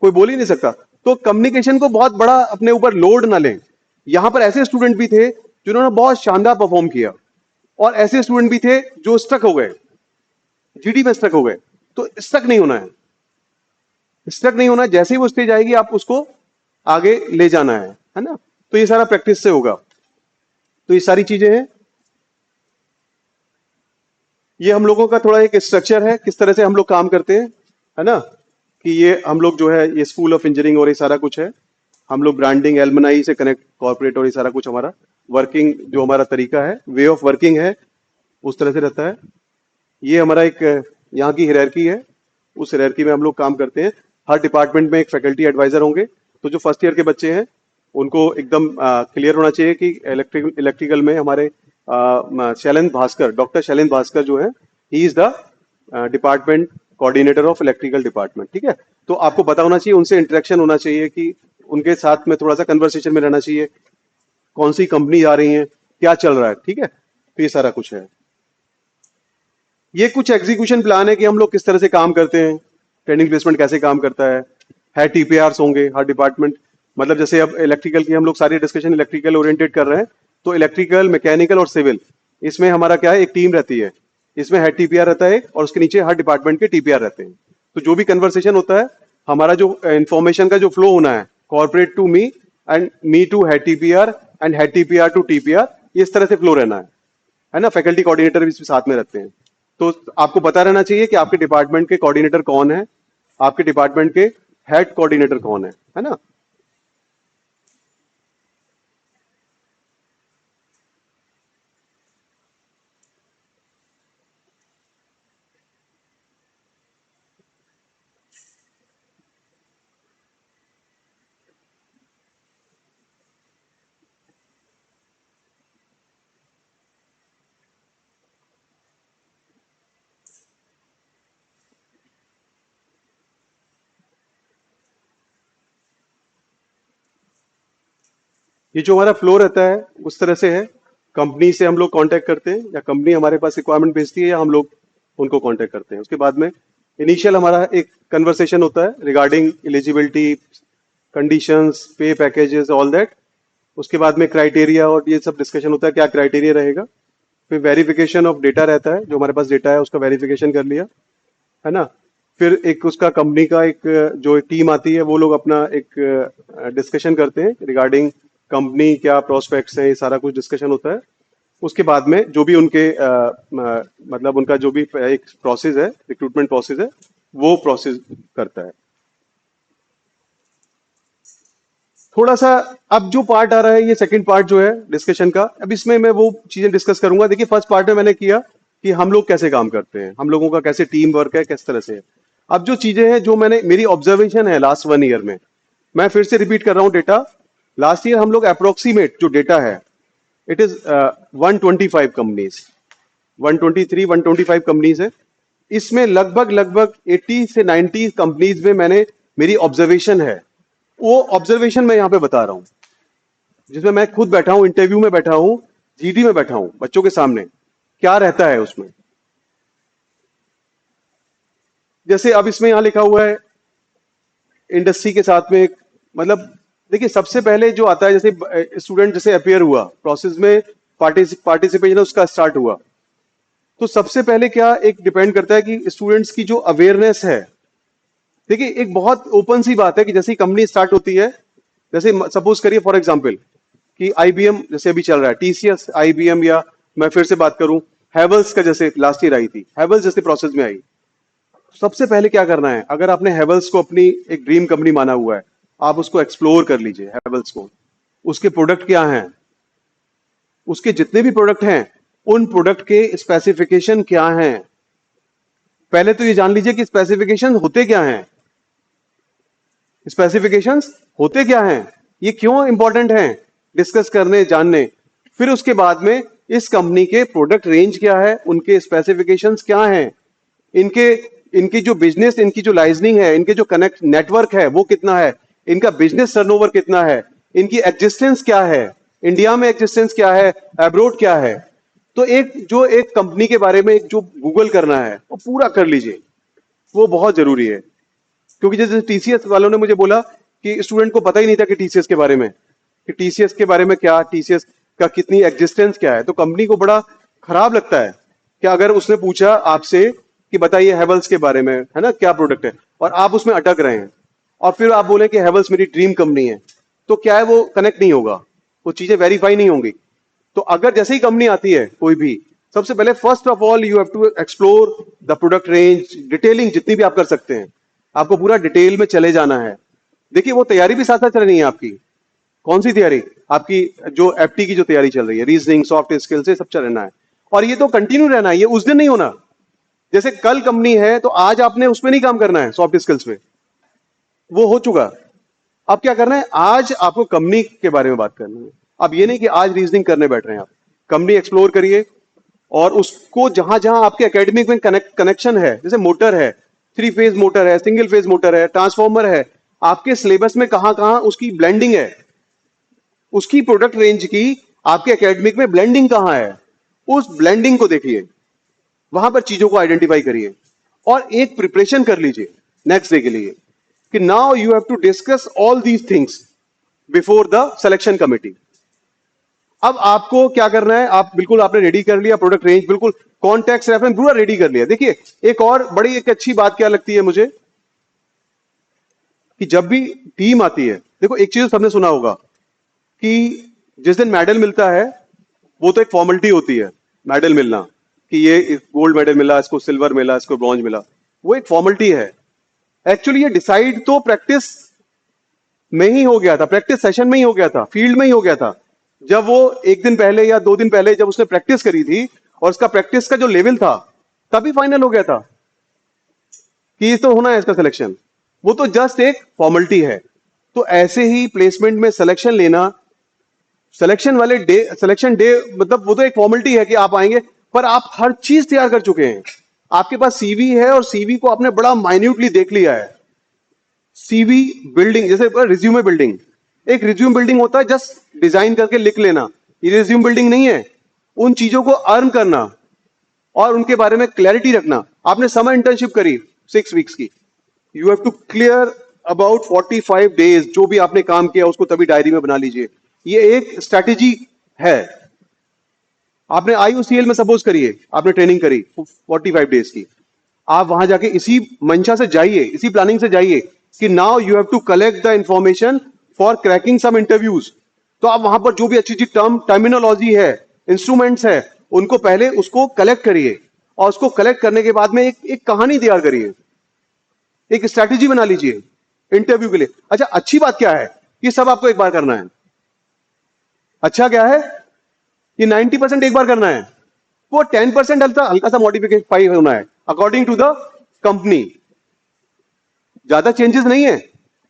कोई बोल ही नहीं सकता। तो कम्युनिकेशन को बहुत बड़ा अपने ऊपर लोड ना लें। यहां पर ऐसे स्टूडेंट भी थे जिन्होंने बहुत शानदार परफॉर्म किया, और ऐसे स्टूडेंट भी थे जो स्टक हो गए, जीडी में स्टक हो गए। तो स्टक नहीं होना है, स्टक नहीं होना। जैसे ही वो स्टेज आएगी आप उसको आगे ले जाना है ना। तो ये सारा प्रैक्टिस से होगा। तो ये सारी चीजें हैं, ये हम लोगों का थोड़ा एक स्ट्रक्चर है किस तरह से हम लोग काम करते हैं, है ना। कि ये हम लोग जो है ये स्कूल ऑफ इंजीनियरिंग और ये सारा कुछ है। हम लोग ब्रांडिंग एलमनाई से कनेक्ट, कॉर्पोरेट और ये सारा कुछ हमारा वर्किंग जो हमारा तरीका है, वे ऑफ वर्किंग है, उस तरह से रहता है। ये हमारा एक यहाँ की हायरार्की है, उस हायरार्की में हम लोग काम करते हैं। हर डिपार्टमेंट में एक फैकल्टी एडवाइजर होंगे। तो जो फर्स्ट ईयर के बच्चे हैं उनको एकदम क्लियर होना चाहिए कि इलेक्ट्रिकल में हमारे शैलेंद्र भास्कर, डॉक्टर शैलेंद्र भास्कर जो है, he is the department coordinator of electrical department, ठीक है। तो आपको पता होना चाहिए, उनसे इंटरेक्शन होना चाहिए, कि उनके साथ में थोड़ा सा कन्वर्सेशन में रहना चाहिए, कौन सी कंपनी आ रही है, क्या चल रहा है, ठीक है। तो ये सारा कुछ है। ये कुछ एग्जीक्यूशन प्लान है कि हम लोग किस तरह से काम करते हैं, ट्रेनिंग प्लेसमेंट कैसे काम करता है टीपीआरस होंगे हर डिपार्टमेंट। मतलब जैसे अब इलेक्ट्रिकल की हम लोग सारी डिस्कशन इलेक्ट्रिकल ओरिएंटेड कर रहे हैं, तो इलेक्ट्रिकल, मैकेनिकल और सिविल, इसमें हमारा क्या है, एक टीम रहती है। इसमें हेड टीपीआर रहता है और उसके नीचे हर डिपार्टमेंट के टीपीआर रहते हैं। तो जो भी कन्वर्सेशन होता है, हमारा जो इंफॉर्मेशन का जो फ्लो होना है, corporate to me and me to head TPR and head TPR to TPR, इस तरह से फ्लो रहना है ना। फैकल्टी कोऑर्डिनेटर भी इसमें साथ में रहते हैं। तो आपको पता रहना चाहिए कि आपके डिपार्टमेंट के कोऑर्डिनेटर कौन है, आपके डिपार्टमेंट के हेड कोऑर्डिनेटर कौन है ना। ये जो हमारा फ्लो रहता है उस तरह से है। कंपनी से हम लोग कांटेक्ट करते हैं या कंपनी हमारे पास रिक्वायरमेंट भेजती है या हम लोग उनको कांटेक्ट करते हैं। उसके बाद में इनिशियल हमारा एक कन्वर्सेशन होता है रिगार्डिंग एलिजिबिलिटी, कंडीशंस, पे पैकेजेस, ऑल दैट। उसके बाद में क्राइटेरिया और ये सब डिस्कशन होता है, क्या क्राइटेरिया रहेगा। फिर वेरिफिकेशन ऑफ डेटा रहता है, जो हमारे पास डेटा है उसका वेरिफिकेशन कर लिया, है ना। फिर एक उसका कंपनी का एक जो टीम आती है, वो लोग अपना एक डिस्कशन करते हैं रिगार्डिंग कंपनी, क्या प्रोस्पेक्ट्स हैं, ये सारा कुछ डिस्कशन होता है। उसके बाद में जो भी उनके मतलब उनका जो भी एक प्रोसेस है, रिक्रूटमेंट प्रोसेस है, वो प्रोसेस करता है। थोड़ा सा अब जो पार्ट आ रहा है, ये सेकंड पार्ट जो है डिस्कशन का, अब इसमें मैं वो चीजें डिस्कस करूंगा। देखिए फर्स्ट पार्ट में मैंने किया कि हम लोग कैसे काम करते हैं, हम लोगों का कैसे टीम वर्क है, किस तरह से है। अब जो चीजें हैं, जो मैंने मेरी ऑब्जर्वेशन है लास्ट 1 ईयर में, मैं फिर से रिपीट कर रहा हूं डेटा। लास्ट ईयर हम लोग अप्रोक्सीमेट जो डेटा है, इट इज 125 कंपनीज, 123 125 कंपनीज है। इसमें लगभग लगभग 80 से 90 कंपनीज में मैंने मेरी ऑब्जर्वेशन है, वो ऑब्जर्वेशन मैं यहाँ पे बता रहा हूं, जिसमें मैं खुद बैठा हूं, इंटरव्यू में बैठा हूं, जीडी में बैठा हूं, बच्चों के सामने क्या रहता है उसमें। जैसे अब इसमें यहां लिखा हुआ है इंडस्ट्री के साथ में मतलब देखिए सबसे पहले जो आता है, जैसे स्टूडेंट जैसे अपियर हुआ प्रोसेस में, पार्टिसिपेशन उसका स्टार्ट हुआ, तो सबसे पहले क्या एक डिपेंड करता है कि स्टूडेंट्स की जो अवेयरनेस है। देखिए एक बहुत ओपन सी बात है कि जैसे ही कंपनी स्टार्ट होती है, जैसे सपोज करिए फॉर एग्जांपल कि आईबीएम जैसे अभी चल रहा है, टीसीएस, आईबीएम, या मैं फिर से बात करूं हैवेल्स का, जैसे लास्ट ईयर आई थी हैवेल्स, जैसे प्रोसेस में आई। सबसे पहले क्या करना है, अगर आपने हैवेल्स को अपनी एक ड्रीम कंपनी माना हुआ है, आप उसको एक्सप्लोर कर लीजिए हैवेल्स को, उसके प्रोडक्ट क्या हैं, उसके जितने भी प्रोडक्ट हैं उन प्रोडक्ट के स्पेसिफिकेशन क्या हैं। पहले तो ये जान लीजिए कि स्पेसिफिकेशन होते क्या हैं, स्पेसिफिकेशंस होते क्या हैं, ये क्यों इंपॉर्टेंट हैं डिस्कस करने, जानने। फिर उसके बाद में इस कंपनी के प्रोडक्ट रेंज क्या है, उनके स्पेसिफिकेशंस क्या हैं, इनके इनकी जो बिजनेस, इनकी जो लाइजनिंग है, इनके जो कनेक्ट नेटवर्क है वो कितना है, इनका बिजनेस टर्नओवर कितना है, इनकी एग्जिस्टेंस क्या है, इंडिया में एग्जिस्टेंस क्या है, अब्रोड क्या है। तो एक कंपनी के बारे में एक जो गूगल करना है वो पूरा कर लीजिए, वो बहुत जरूरी है। क्योंकि जैसे टीसीएस वालों ने मुझे बोला कि स्टूडेंट को पता ही नहीं था कि टीसीएस के बारे में, कि टीसीएस के बारे में क्या, टीसीएस का कितनी एग्जिस्टेंस क्या है। तो कंपनी को बड़ा खराब लगता है कि अगर उसने पूछा आपसे कि बताइए हैवेल्स के बारे में, है ना, क्या प्रोडक्ट है, और आप उसमें अटक रहे हैं, और फिर आप बोले कि हैवेल्स मेरी ड्रीम कंपनी है, तो क्या है, वो कनेक्ट नहीं होगा, वो चीजें वेरीफाई नहीं होंगी। तो अगर जैसे ही कंपनी आती है कोई भी, सबसे पहले first of all you have to explore the product range, detailing जितनी भी आप कर सकते हैं, आपको पूरा डिटेल में चले जाना है। देखिए वो तैयारी भी साथ साथ चल रही है आपकी। कौन सी तैयारी? आपकी जो एफटी की जो तैयारी चल रही है, रीजनिंग, सॉफ्ट स्किल्स, ये सब चल रहना है, और ये तो कंटिन्यू रहना है, ये उस दिन नहीं होना। जैसे कल कंपनी है तो आज आपने उसमें नहीं काम करना है, सॉफ्ट स्किल्स पे, वो हो चुका। अब क्या करना है, आज आपको कंपनी के बारे में बात करनी है। अब ये नहीं कि आज रीजनिंग करने बैठ रहे हैं आप, कंपनी एक्सप्लोर करिए, और उसको जहां जहां आपके एकेडमिक में कनेक्शन है, जैसे मोटर है, 3 फेज मोटर है, सिंगल फेज मोटर है, ट्रांसफॉर्मर है, आपके सिलेबस में कहां कहां उसकी ब्लेंडिंग है, उसकी प्रोडक्ट रेंज की आपके एकेडमिक में ब्लेंडिंग कहां है, उस ब्लेंडिंग को देखिए, वहां पर चीजों को आइडेंटिफाई करिए, और एक प्रिपरेशन कर लीजिए नेक्स्ट डे के लिए कि now you have to discuss all these things before the selection committee. अब आपको क्या करना है, आप बिल्कुल आपने रेडी कर लिया प्रोडक्ट रेंज, बिल्कुल कॉन्टेक्स्ट रेफरेंस पूरा रेडी कर लिया। देखिए एक और बड़ी एक अच्छी बात क्या लगती है मुझे, कि जब भी टीम आती है, देखो एक चीज सबने सुना होगा कि जिस दिन मेडल मिलता है वो तो एक फॉर्मेलिटी होती है, मेडल मिलना, कि ये गोल्ड मेडल मिला, इसको सिल्वर मिला, इसको ब्रॉन्ज मिला, वो एक फॉर्मेलिटी है। एक्चुअली ये डिसाइड तो प्रैक्टिस में ही हो गया था, प्रैक्टिस सेशन में ही हो गया था, फील्ड में ही हो गया था। जब वो एक दिन पहले या 2 दिन पहले जब उसने प्रैक्टिस करी थी, और उसका प्रैक्टिस का जो लेवल था, तभी फाइनल हो गया था कि ये तो होना है इसका सिलेक्शन। वो तो जस्ट एक फॉर्मेलिटी है। तो ऐसे ही प्लेसमेंट में सिलेक्शन लेना, सिलेक्शन डे मतलब वो तो एक फॉर्मेलिटी है कि आप आएंगे, पर आप हर चीज तैयार कर चुके हैं, आपके पास सीवी है, और सीवी को आपने बड़ा माइन्यूटली देख लिया है। सीवी बिल्डिंग, जैसे रिज्यूमे बिल्डिंग, एक रिज्यूम बिल्डिंग होता है जस्ट डिजाइन करके लिख लेना, ये रिज्यूम बिल्डिंग नहीं है। उन चीजों को अर्न करना और उनके बारे में क्लैरिटी रखना। आपने समर इंटर्नशिप करी 6 वीक्स की, you have to clear about 45 days जो भी आपने काम किया उसको तभी डायरी में बना लीजिए। ये एक स्ट्रैटेजी है। आपने IOCL में सपोज करिए आपने ट्रेनिंग करी 45 डेज की, आप वहां जाके इसी मंशा से जाइए, इसी प्लानिंग से जाइए कि now you have to collect the information for cracking some interviews. तो आप वहां पर जो भी अच्छी अच्छी टर्मिनोलॉजी है, इंस्ट्रूमेंट्स है, उनको पहले उसको कलेक्ट करिए और उसको कलेक्ट करने के बाद में एक कहानी तैयार करिए, एक स्ट्रैटेजी बना लीजिए इंटरव्यू के लिए। अच्छा, अच्छी बात क्या है, ये सब आपको एक बार करना है। अच्छा क्या है, ये 90% एक बार करना है, वो 10% हल्का सा मॉडिफाई होना है अकॉर्डिंग टू द कंपनी, ज्यादा चेंजेस नहीं है।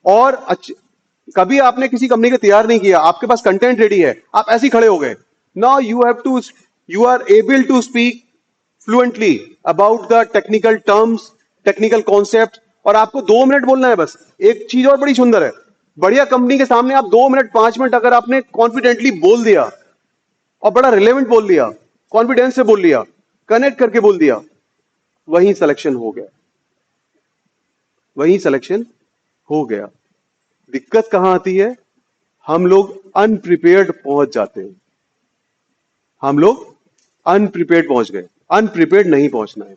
और कभी आपने किसी कंपनी को तैयार नहीं किया, आपके पास कंटेंट रेडी है, आप ऐसे ही खड़े हो गए, now you are able to speak fluently about the technical terms, technical concept, और आपको 2 मिनट बोलना है बस। एक चीज और बड़ी सुंदर है, बढ़िया कंपनी के सामने आप 2 मिनट 5 मिनट अगर आपने कॉन्फिडेंटली बोल दिया और बड़ा रिलेवेंट बोल दिया, कॉन्फिडेंस से बोल लिया, कनेक्ट करके बोल दिया, वहीं सिलेक्शन हो गया, वहीं सिलेक्शन हो गया। दिक्कत कहां आती है, हम लोग अनप्रिपेयर्ड पहुंच जाते हैं, हम लोग अनप्रिपेयर्ड पहुंच गए। अनप्रिपेयर्ड नहीं पहुंचना है।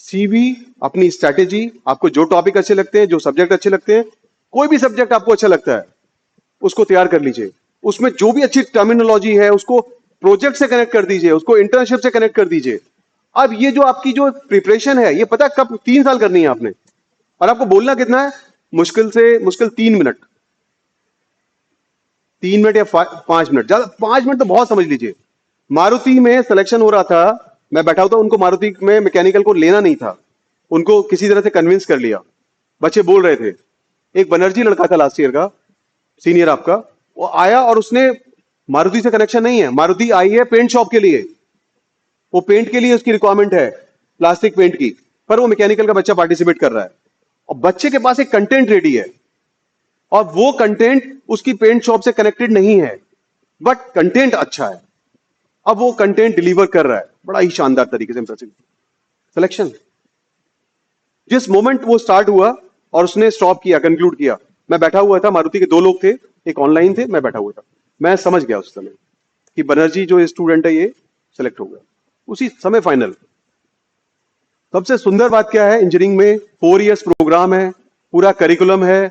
सीवी, अपनी स्ट्रैटेजी, आपको जो टॉपिक अच्छे लगते हैं, जो सब्जेक्ट अच्छे लगते हैं, कोई भी सब्जेक्ट आपको अच्छा लगता है उसको तैयार कर लीजिए, उसमें जो भी अच्छी टर्मिनोलॉजी है उसको प्रोजेक्ट से कनेक्ट कर दीजिए, उसको इंटर्नशिप से कनेक्ट कर दीजिए। अब ये जो आपकी जो प्रिपरेशन है, ये पता है कब 3 साल करनी है आपने, और आपको बोलना कितना है, मुश्किल से मुश्किल 3 मिनट, 3 मिनट या 5 मिनट, ज्यादा 5 मिनट तो बहुत समझ लीजिए। मारुति में सिलेक्शन हो रहा था, मैं बैठा हुआ था, उनको मारुति में मैकेनिकल को लेना नहीं था, उनको किसी तरह से कन्विंस कर लिया, बच्चे बोल रहे थे। एक बनर्जी लड़का था लास्ट ईयर का, सीनियर आपका, वो आया और उसने, मारुति से कनेक्शन नहीं है, मारुति आई है पेंट शॉप के लिए, वो पेंट के लिए उसकी रिक्वायरमेंट है, प्लास्टिक पेंट की, पर वो मैकेनिकल का बच्चा पार्टिसिपेट कर रहा है और बच्चे के पास एक कंटेंट रेडी है और वो कंटेंट उसकी पेंट शॉप से कनेक्टेड नहीं है, बट कंटेंट अच्छा है। अब वो कंटेंट डिलीवर कर रहा है बड़ा ही शानदार तरीके से। Impressive selection. जिस मोमेंट वो स्टार्ट हुआ और उसने स्टॉप किया, कंक्लूड किया, मैं बैठा हुआ था, मारुति के 2 लोग थे, एक ऑनलाइन थे, मैं बैठा हुआ था, मैं समझ गया उस समय कि बनर्जी जो स्टूडेंट है ये सिलेक्ट हो गया, उसी समय फाइनल। सबसे सुंदर बात क्या है, इंजीनियरिंग में 4 इयर्स प्रोग्राम है, पूरा करिकुलम है,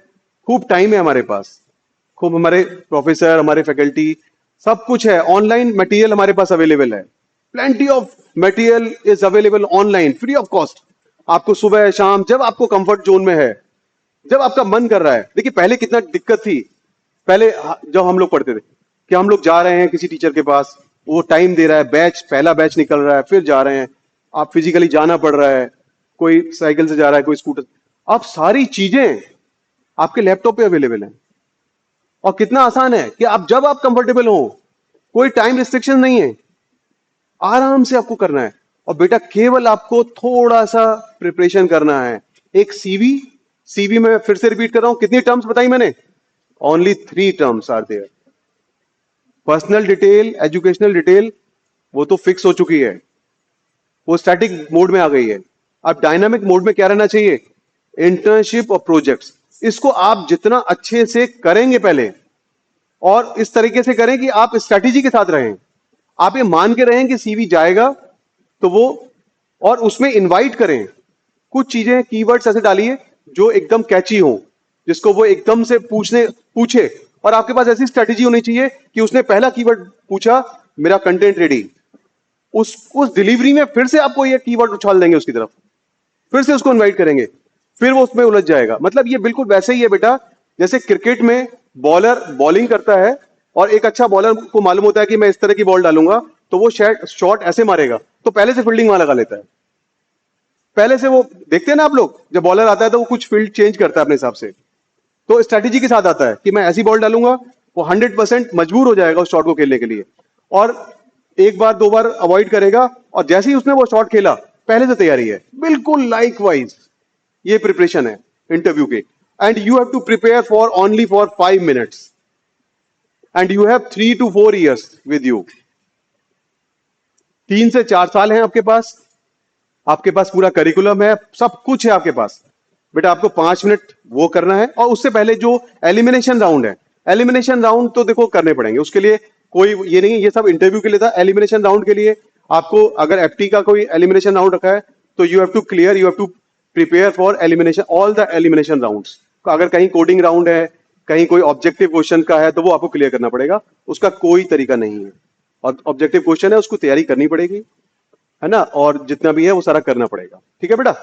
खूब टाइम है हमारे पास, खूब हमारे प्रोफेसर, हमारे फैकल्टी, सब कुछ है, ऑनलाइन मटेरियल हमारे पास अवेलेबल है, plenty of material is available online free of cost. आपको सुबह शाम जब आपको कंफर्ट जोन में है, जब आपका मन कर रहा है। देखिए पहले कितना दिक्कत थी, पहले जब हम लोग पढ़ते थे कि हम लोग जा रहे हैं किसी टीचर के पास, वो टाइम दे रहा है, बैच पहला बैच निकल रहा है, फिर जा रहे हैं, आप फिजिकली जाना पड़ रहा है, कोई साइकिल से जा रहा है, कोई स्कूटर। अब सारी चीजें आपके लैपटॉप पे अवेलेबल है और कितना आसान है कि आप जब आप कंफर्टेबल हो, कोई टाइम रिस्ट्रिक्शन नहीं है, आराम से आपको करना है। और बेटा केवल आपको थोड़ा सा प्रिपरेशन करना है। एक सीवी में फिर से रिपीट कर रहा हूं, कितनी टर्म्स बताई मैंने, only 3 terms are there. Personal detail, educational detail, वो तो फिक्स हो चुकी है, वो स्टैटिक मोड में आ गई है। अब डायनामिक मोड में क्या रहना चाहिए, इंटर्नशिप और प्रोजेक्ट्स। इसको आप जितना अच्छे से करेंगे पहले, और इस तरीके से करें कि आप स्ट्रैटेजी के साथ रहें, आप ये मान के रहें कि सीवी जाएगा तो वो, और उसमें इनवाइट करें, कुछ चीजें कीवर्ड्स ऐसे डालिए जो एकदम कैची हो, जिसको वो एकदम से पूछे। और आपके पास ऐसी स्ट्रैटेजी होनी चाहिए कि उसने पहला कीवर्ड पूछा, मेरा कंटेंट रेडी, उस डिलीवरी में फिर से आपको ये कीवर्ड उछाल देंगे उसकी तरफ, फिर से उसको इनवाइट करेंगे, फिर वो उसमें उलझ जाएगा। मतलब ये बिल्कुल वैसे ही है बेटा, जैसे क्रिकेट में बॉलर बॉलिंग करता है और एक अच्छा बॉलर को मालूम होता है कि मैं इस तरह की बॉल डालूंगा तो वो शॉट ऐसे मारेगा, तो पहले से फील्डिंग वहां लगा लेता है, पहले से वो देखते हैं ना आप लोग, जब बॉलर आता है तो वो कुछ फील्ड चेंज करता है अपने हिसाब से, तो स्ट्रैटेजी के साथ आता है कि मैं ऐसी बॉल डालूंगा, वो 100% मजबूर हो जाएगा उस शॉट को खेलने के लिए, और एक बार 2 बार अवॉइड करेगा, और जैसे ही उसने वो शॉट खेला पहले से तैयारी है। बिल्कुल लाइकवाइज ये प्रिपरेशन है इंटरव्यू के। And you have to prepare for only for 5 minutes and you have 3 to 4 years with you। 3 से 4 साल हैं आपके पास पूरा करिकुलम है, सब कुछ है आपके पास। बेटा आपको 5 मिनट वो करना है, और उससे पहले जो एलिमिनेशन राउंड है, एलिमिनेशन राउंड तो देखो करने पड़ेंगे, उसके लिए कोई ये नहीं है, ये सब इंटरव्यू के लिए था। एलिमिनेशन राउंड के लिए आपको अगर एफटी का कोई एलिमिनेशन राउंड रखा है तो you have to prepare for elimination, all the elimination rounds. अगर कहीं कोडिंग राउंड है, कहीं कोई ऑब्जेक्टिव क्वेश्चन का है, तो वो आपको क्लियर करना पड़ेगा, उसका कोई तरीका नहीं है। और ऑब्जेक्टिव क्वेश्चन है, उसको तैयारी करनी पड़ेगी, है ना, और जितना भी है वो सारा करना पड़ेगा। ठीक है बेटा,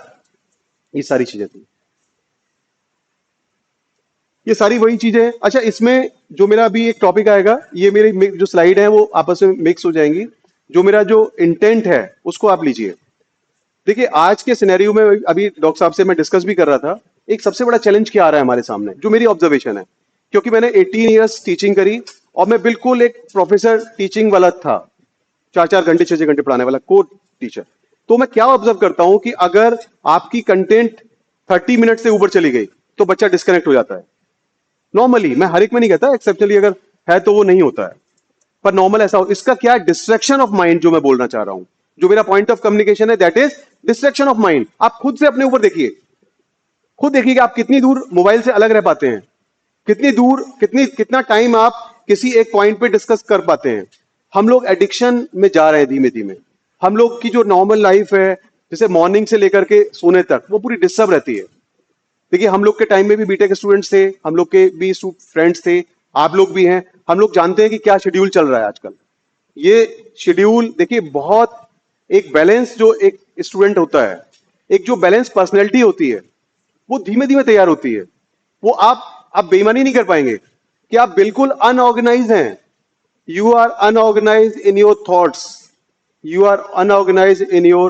ये सारी चीजें थी, ये सारी वही चीजें हैं। अच्छा, इसमें जो मेरा अभी एक टॉपिक आएगा, ये मेरी जो स्लाइड है वो आपस में मिक्स हो जाएंगी। जो मेरा जो इंटेंट है उसको आप लीजिए। देखिए आज के सिनेरियो में, अभी डॉक्टर साहब से मैं डिस्कस भी कर रहा था, एक सबसे बड़ा चैलेंज क्या आ रहा है हमारे सामने, जो मेरी ऑब्जर्वेशन है, क्योंकि मैंने 18 ईयर्स टीचिंग करी और मैं बिल्कुल एक प्रोफेसर टीचिंग वाला था, 4-4 घंटे 6-6 घंटे पढ़ाने वाला को टीचर। तो मैं क्या ऑब्जर्व करता हूं कि अगर आपकी कंटेंट 30 मिनट से ऊपर चली गई तो बच्चा डिस्कनेक्ट हो जाता है नॉर्मली। मैं हर एक में नहीं कहता, एक्सेप्शनली अगर है तो वो नहीं होता है, पर नॉर्मल ऐसा हो। इसका क्या डिस्ट्रैक्शन ऑफ माइंड, जो मैं बोलना चाह रहा हूं, जो मेरा पॉइंट ऑफ कम्युनिकेशन है, that is distraction of mind. आप खुद से अपने ऊपर देखिए, खुद देखिए कि आप कितनी दूर मोबाइल से अलग रह पाते हैं, कितनी दूर, कितना टाइम आप किसी एक पॉइंट पे डिस्कस कर पाते हैं। हम लोग एडिक्शन में जा रहे हैं धीमे धीमे। हम लोग की जो नॉर्मल लाइफ है, जैसे मॉर्निंग से लेकर के सोने तक, वो पूरी डिस्टर्ब रहती है। देखिए हम लोग के टाइम में भी बीटेक स्टूडेंट्स थे, हम लोग के भी फ्रेंड्स थे, आप लोग भी हैं। हम लोग जानते हैं कि क्या शेड्यूल चल रहा है आजकल। ये शेड्यूल देखिए बहुत, एक बैलेंस जो एक स्टूडेंट होता है, एक जो बैलेंस पर्सनैलिटी होती है, वो धीमे धीमे तैयार होती है। वो आप बेईमानी नहीं कर पाएंगे कि आप बिल्कुल अनऑर्गेनाइज हैं। You are unorganised in your thoughts, you are unorganized in your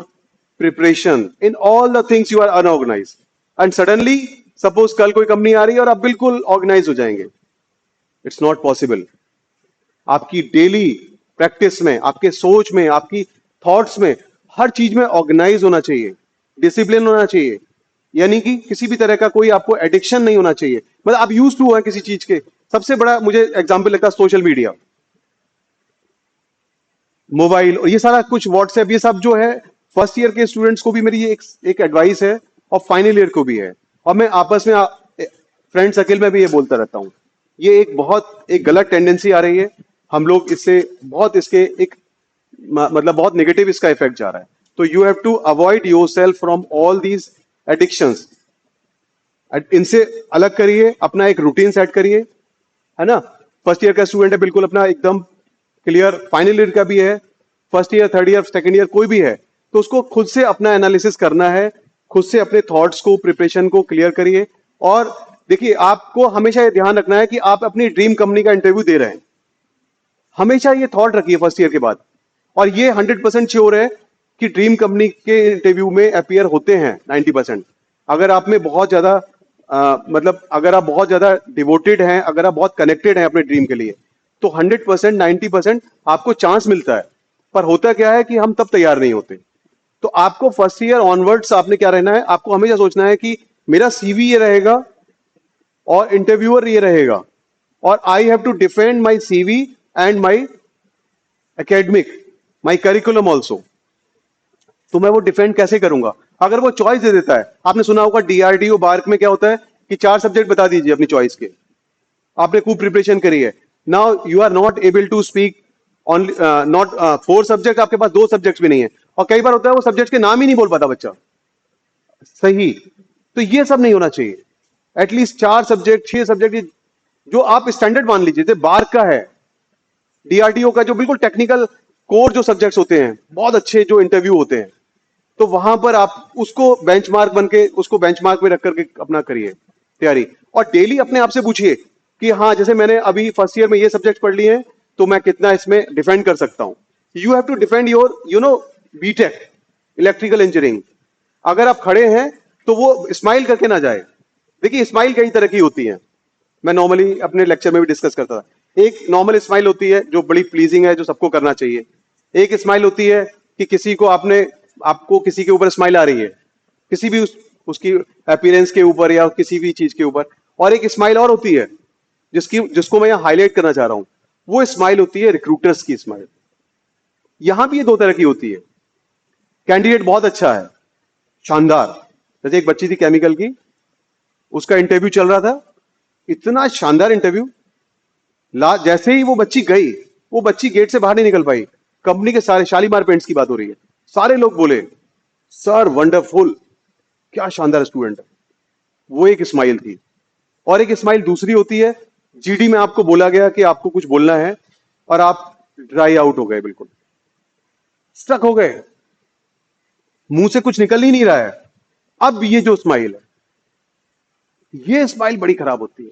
preparation, in all the things you are unorganized, and suddenly suppose कल कोई कंपनी आ रही है और आप बिल्कुल ऑर्गेनाइज हो जाएंगे। It's not possible. आपकी डेली प्रैक्टिस में, आपके सोच में, आपकी थॉट्स में, हर चीज में ऑर्गेनाइज होना चाहिए, डिसिप्लिन होना चाहिए, यानी कि किसी भी तरह का कोई आपको एडिक्शन नहीं होना चाहिए। मतलब आप यूज टू है किसी चीज के। सबसे बड़ा मुझे एग्जाम्पल लगता है सोशल मीडिया, मोबाइल और ये सारा कुछ, व्हाट्सएप, ये सब जो है। फर्स्ट ईयर के स्टूडेंट्स को भी मेरी ये एक एडवाइस है, और फाइनल ईयर को भी है, और मैं आपस में फ्रेंड सर्किल में भी ये बोलता रहता हूं। ये एक गलत टेंडेंसी आ रही है, हम लोग इससे बहुत, इसके एक मतलब बहुत नेगेटिव इसका इफेक्ट जा रहा है। तो you have to avoid yourself from all these addictions. इनसे अलग करिए, अपना एक रूटीन सेट करिए, है ना। फर्स्ट ईयर का स्टूडेंट है, बिल्कुल अपना एकदम क्लियर, फाइनल ईयर का भी है, first year, third year, second year कोई भी है, तो उसको खुद से अपना एनालिसिस करना है, खुद से अपने थॉट्स को, प्रिपरेशन को क्लियर करिए। और देखिए आपको हमेशा ये ध्यान रखना है कि आप अपनी ड्रीम कंपनी का इंटरव्यू दे रहे हैं। हमेशा ये थॉट रखिए फर्स्ट ईयर के बाद, और ये 100% श्योर है कि ड्रीम कंपनी के इंटरव्यू में अपीयर होते हैं 90%। अगर आप में बहुत ज्यादा मतलब अगर आप बहुत ज्यादा डिवोटेड हैं, अगर आप बहुत कनेक्टेड हैं अपने ड्रीम के लिए, तो 100%, 90% आपको चांस मिलता है। पर होता क्या है कि हम तब तैयार नहीं होते। तो आपको फर्स्ट ईयर ऑनवर्ड्स आपने क्या रहना है, आपको हमेशा सोचना है कि मेरा सीवी ये रहेगा और इंटरव्यूअर ये रहेगा, और I have to defend my CV and my academic, my curriculum also. तो मैं वो डिफेंड कैसे करूंगा? अगर वो चॉइस दे देता है, आपने सुना होगा डीआरडीओ बार्क में क्या होता है कि 4 सब्जेक्ट बता दीजिए अपनी चॉइस के, आपने खूब प्रिपरेशन करी है, now you are not able to speak on not 4 subject, आपके पास 2 सब्जेक्ट भी नहीं है, और कई बार होता है वो सब्जेक्ट के नाम ही नहीं बोल पाता बच्चा सही। तो ये सब नहीं होना चाहिए। एटलीस्ट 4 सब्जेक्ट, 6 सब्जेक्ट जो आप स्टैंडर्ड मान लीजिए, जैसे बार्क का है, डीआरडीओ का जो बिल्कुल टेक्निकल कोर जो सब्जेक्ट्स होते हैं, बहुत अच्छे जो इंटरव्यू होते हैं, तो वहां पर आप उसको बेंचमार्क बन के, उसको बेंचमार्क में रख करके अपना करिए तैयारी। और डेली अपने आप से पूछिए कि हाँ, जैसे मैंने अभी फर्स्ट ईयर में ये सब्जेक्ट पढ़ लिए हैं, तो मैं कितना इसमें डिफेंड कर सकता हूं। You have to defend your BTech electrical engineering. अगर आप खड़े हैं तो वो स्माइल करके ना जाए। देखिए स्माइल कई तरह की होती है, मैं नॉर्मली अपने लेक्चर में भी डिस्कस करता था। एक नॉर्मल स्माइल होती है जो बड़ी प्लीजिंग है, जो सबको करना चाहिए। एक स्माइल होती है कि किसी को आपको किसी के ऊपर स्माइल आ रही है, किसी भी उसकी अपीयरेंस के ऊपर या किसी भी चीज के ऊपर। और एक स्माइल और होती है जिसको मैं यहाँ हाईलाइट करना चाह रहा हूं, वो स्माइल होती है रिक्रूटर्स की स्माइल। यहां भी ये दो तरह की होती है। कैंडिडेट बहुत अच्छा है, शानदार, जैसे एक बच्ची थी केमिकल की, उसका इंटरव्यू चल रहा था, इतना शानदार इंटरव्यू, जैसे ही वो बच्ची गई, वो बच्ची गेट से बाहर नहीं निकल पाई। कंपनी के सारे, शालीमार पेंट्स की बात हो रही है, सारे लोग बोले सर वंडरफुल, क्या शानदार स्टूडेंट है। वो एक स्माइल थी। और एक स्माइल दूसरी होती है, जीडी में आपको बोला गया कि आपको कुछ बोलना है और आप ड्राई आउट हो गए, बिल्कुल स्टक हो गए, मुंह से कुछ निकल ही नहीं रहा है। अब ये जो स्माइल है, ये स्माइल बड़ी खराब होती है।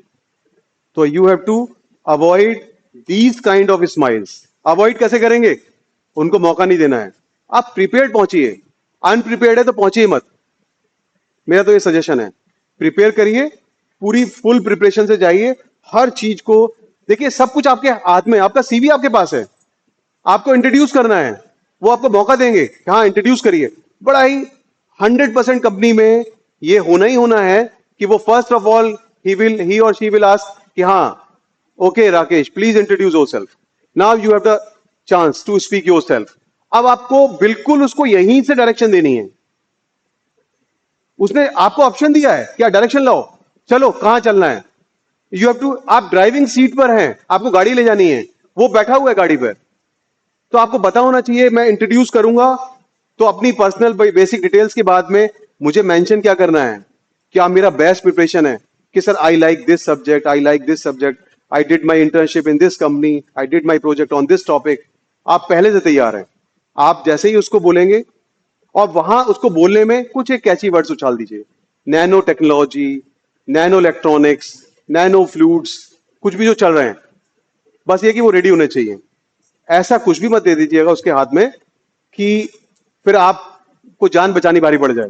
तो you have to avoid these kind of smiles. Avoid कैसे करेंगे? उनको मौका नहीं देना है। आप प्रिपेयर्ड पहुंचिए, अनप्रिपेयर्ड है तो पहुंचिए मत। मेरा तो ये सजेशन है, प्रिपेयर करिए, पूरी फुल प्रिपरेशन से जाइए, हर चीज को देखिए, सब कुछ आपके हाथ में, आपका सीवी आपके पास है, आपको इंट्रोड्यूस करना है, वो आपको मौका देंगे, हाँ इंट्रोड्यूस करिए। बड़ा ही 100% कंपनी में ये होना ही होना है कि वो फर्स्ट ऑफ ऑल ही और शी विल आस्क कि हाँ okay Rakesh please introduce yourself, now you have the chance to speak yourself. अब आपको बिल्कुल उसको यहीं से डायरेक्शन देनी है। उसने आपको ऑप्शन दिया है, क्या डायरेक्शन लाओ, चलो कहां चलना है, यू हैव टू। आप ड्राइविंग सीट पर हैं, आपको गाड़ी ले जानी है, वो बैठा हुआ है गाड़ी पर, तो आपको पता होना चाहिए मैं इंट्रोड्यूस करूंगा तो अपनी पर्सनल बेसिक डिटेल्स के बाद में मुझे मेंशन क्या करना है, क्या मेरा बेस्ट प्रिपरेशन है कि sir I like this subject, I like this subject, I did my internship in this company, I did my project on this topic. आप पहले से तैयार हैं। आप जैसे ही उसको बोलेंगे और वहां उसको बोलने में कुछ एक कैची वर्ड्स उछाल दीजिए, nano technology, nano electronics, nano fluids, कुछ भी जो चल रहे हैं, बस ये कि वो रेडी होने चाहिए। ऐसा कुछ भी मत दे दीजिएगा उसके हाथ में कि फिर आपको जान बचानी भारी पड़ जाए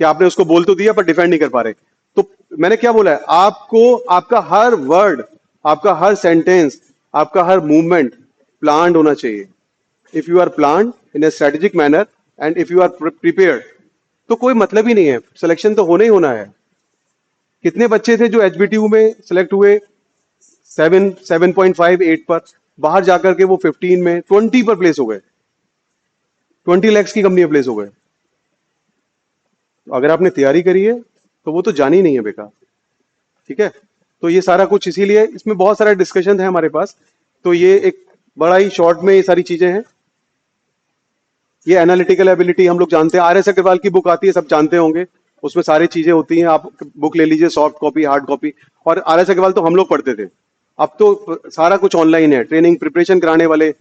कि आपने उसको बोल तो दिया पर डिफेंड नहीं कर पा रहे। तो मैंने क्या बोला है, आपको आपका हर वर्ड, आपका हर सेंटेंस, आपका हर मूवमेंट प्लान्ड होना चाहिए। If you are planned in a strategic manner and if you are prepared, तो कोई मतलब ही नहीं है, सिलेक्शन तो होना ही होना है। कितने बच्चे थे जो एचबीटीयू में सिलेक्ट हुए 7.5 8 पर, बाहर जाकर के वो 15 में 20 पर प्लेस हो गए, 20 lakhs की कंपनी में प्लेस हो गए। अगर आपने तैयारी करी है तो वो तो जानी नहीं है बेकार, ठीक है। तो ये सारा कुछ इसीलिए, इसमें बहुत सारा डिस्कशन है हमारे पास, तो ये एक बड़ा ही शॉर्ट में ये सारी चीजें हैं। ये एनालिटिकल एबिलिटी हम लोग जानते हैं, आर.एस. अग्रवाल की बुक आती है, सब जानते होंगे, उसमें सारी चीजें होती हैं। आप बुक ले लीजिए, सॉफ्ट कॉपी, हार्ड कॉपी। और आर.एस. अग्रवाल तो हम लोग पढ़ते थे, अब तो सारा कुछ ऑनलाइन है, ट्रेनिंग प्रिपरेशन कराने वाले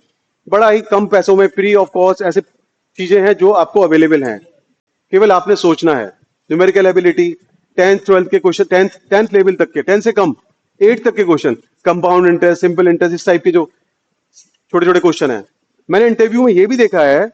बड़ा ही कम पैसों में, फ्री ऑफ कॉस्ट, ऐसे चीजें हैं जो आपको अवेलेबल हैं। केवल आपने सोचना है। न्यूमेरिकल एबिलिटी, 10th 12th के क्वेश्चन, 10th लेवल तक के, 10 से कम 8 तक के question, compound interest, simple interest, इस टाइप के जो छोटे छोटे क्वेश्चन है। मैंने इंटरव्यू में ये भी देखा है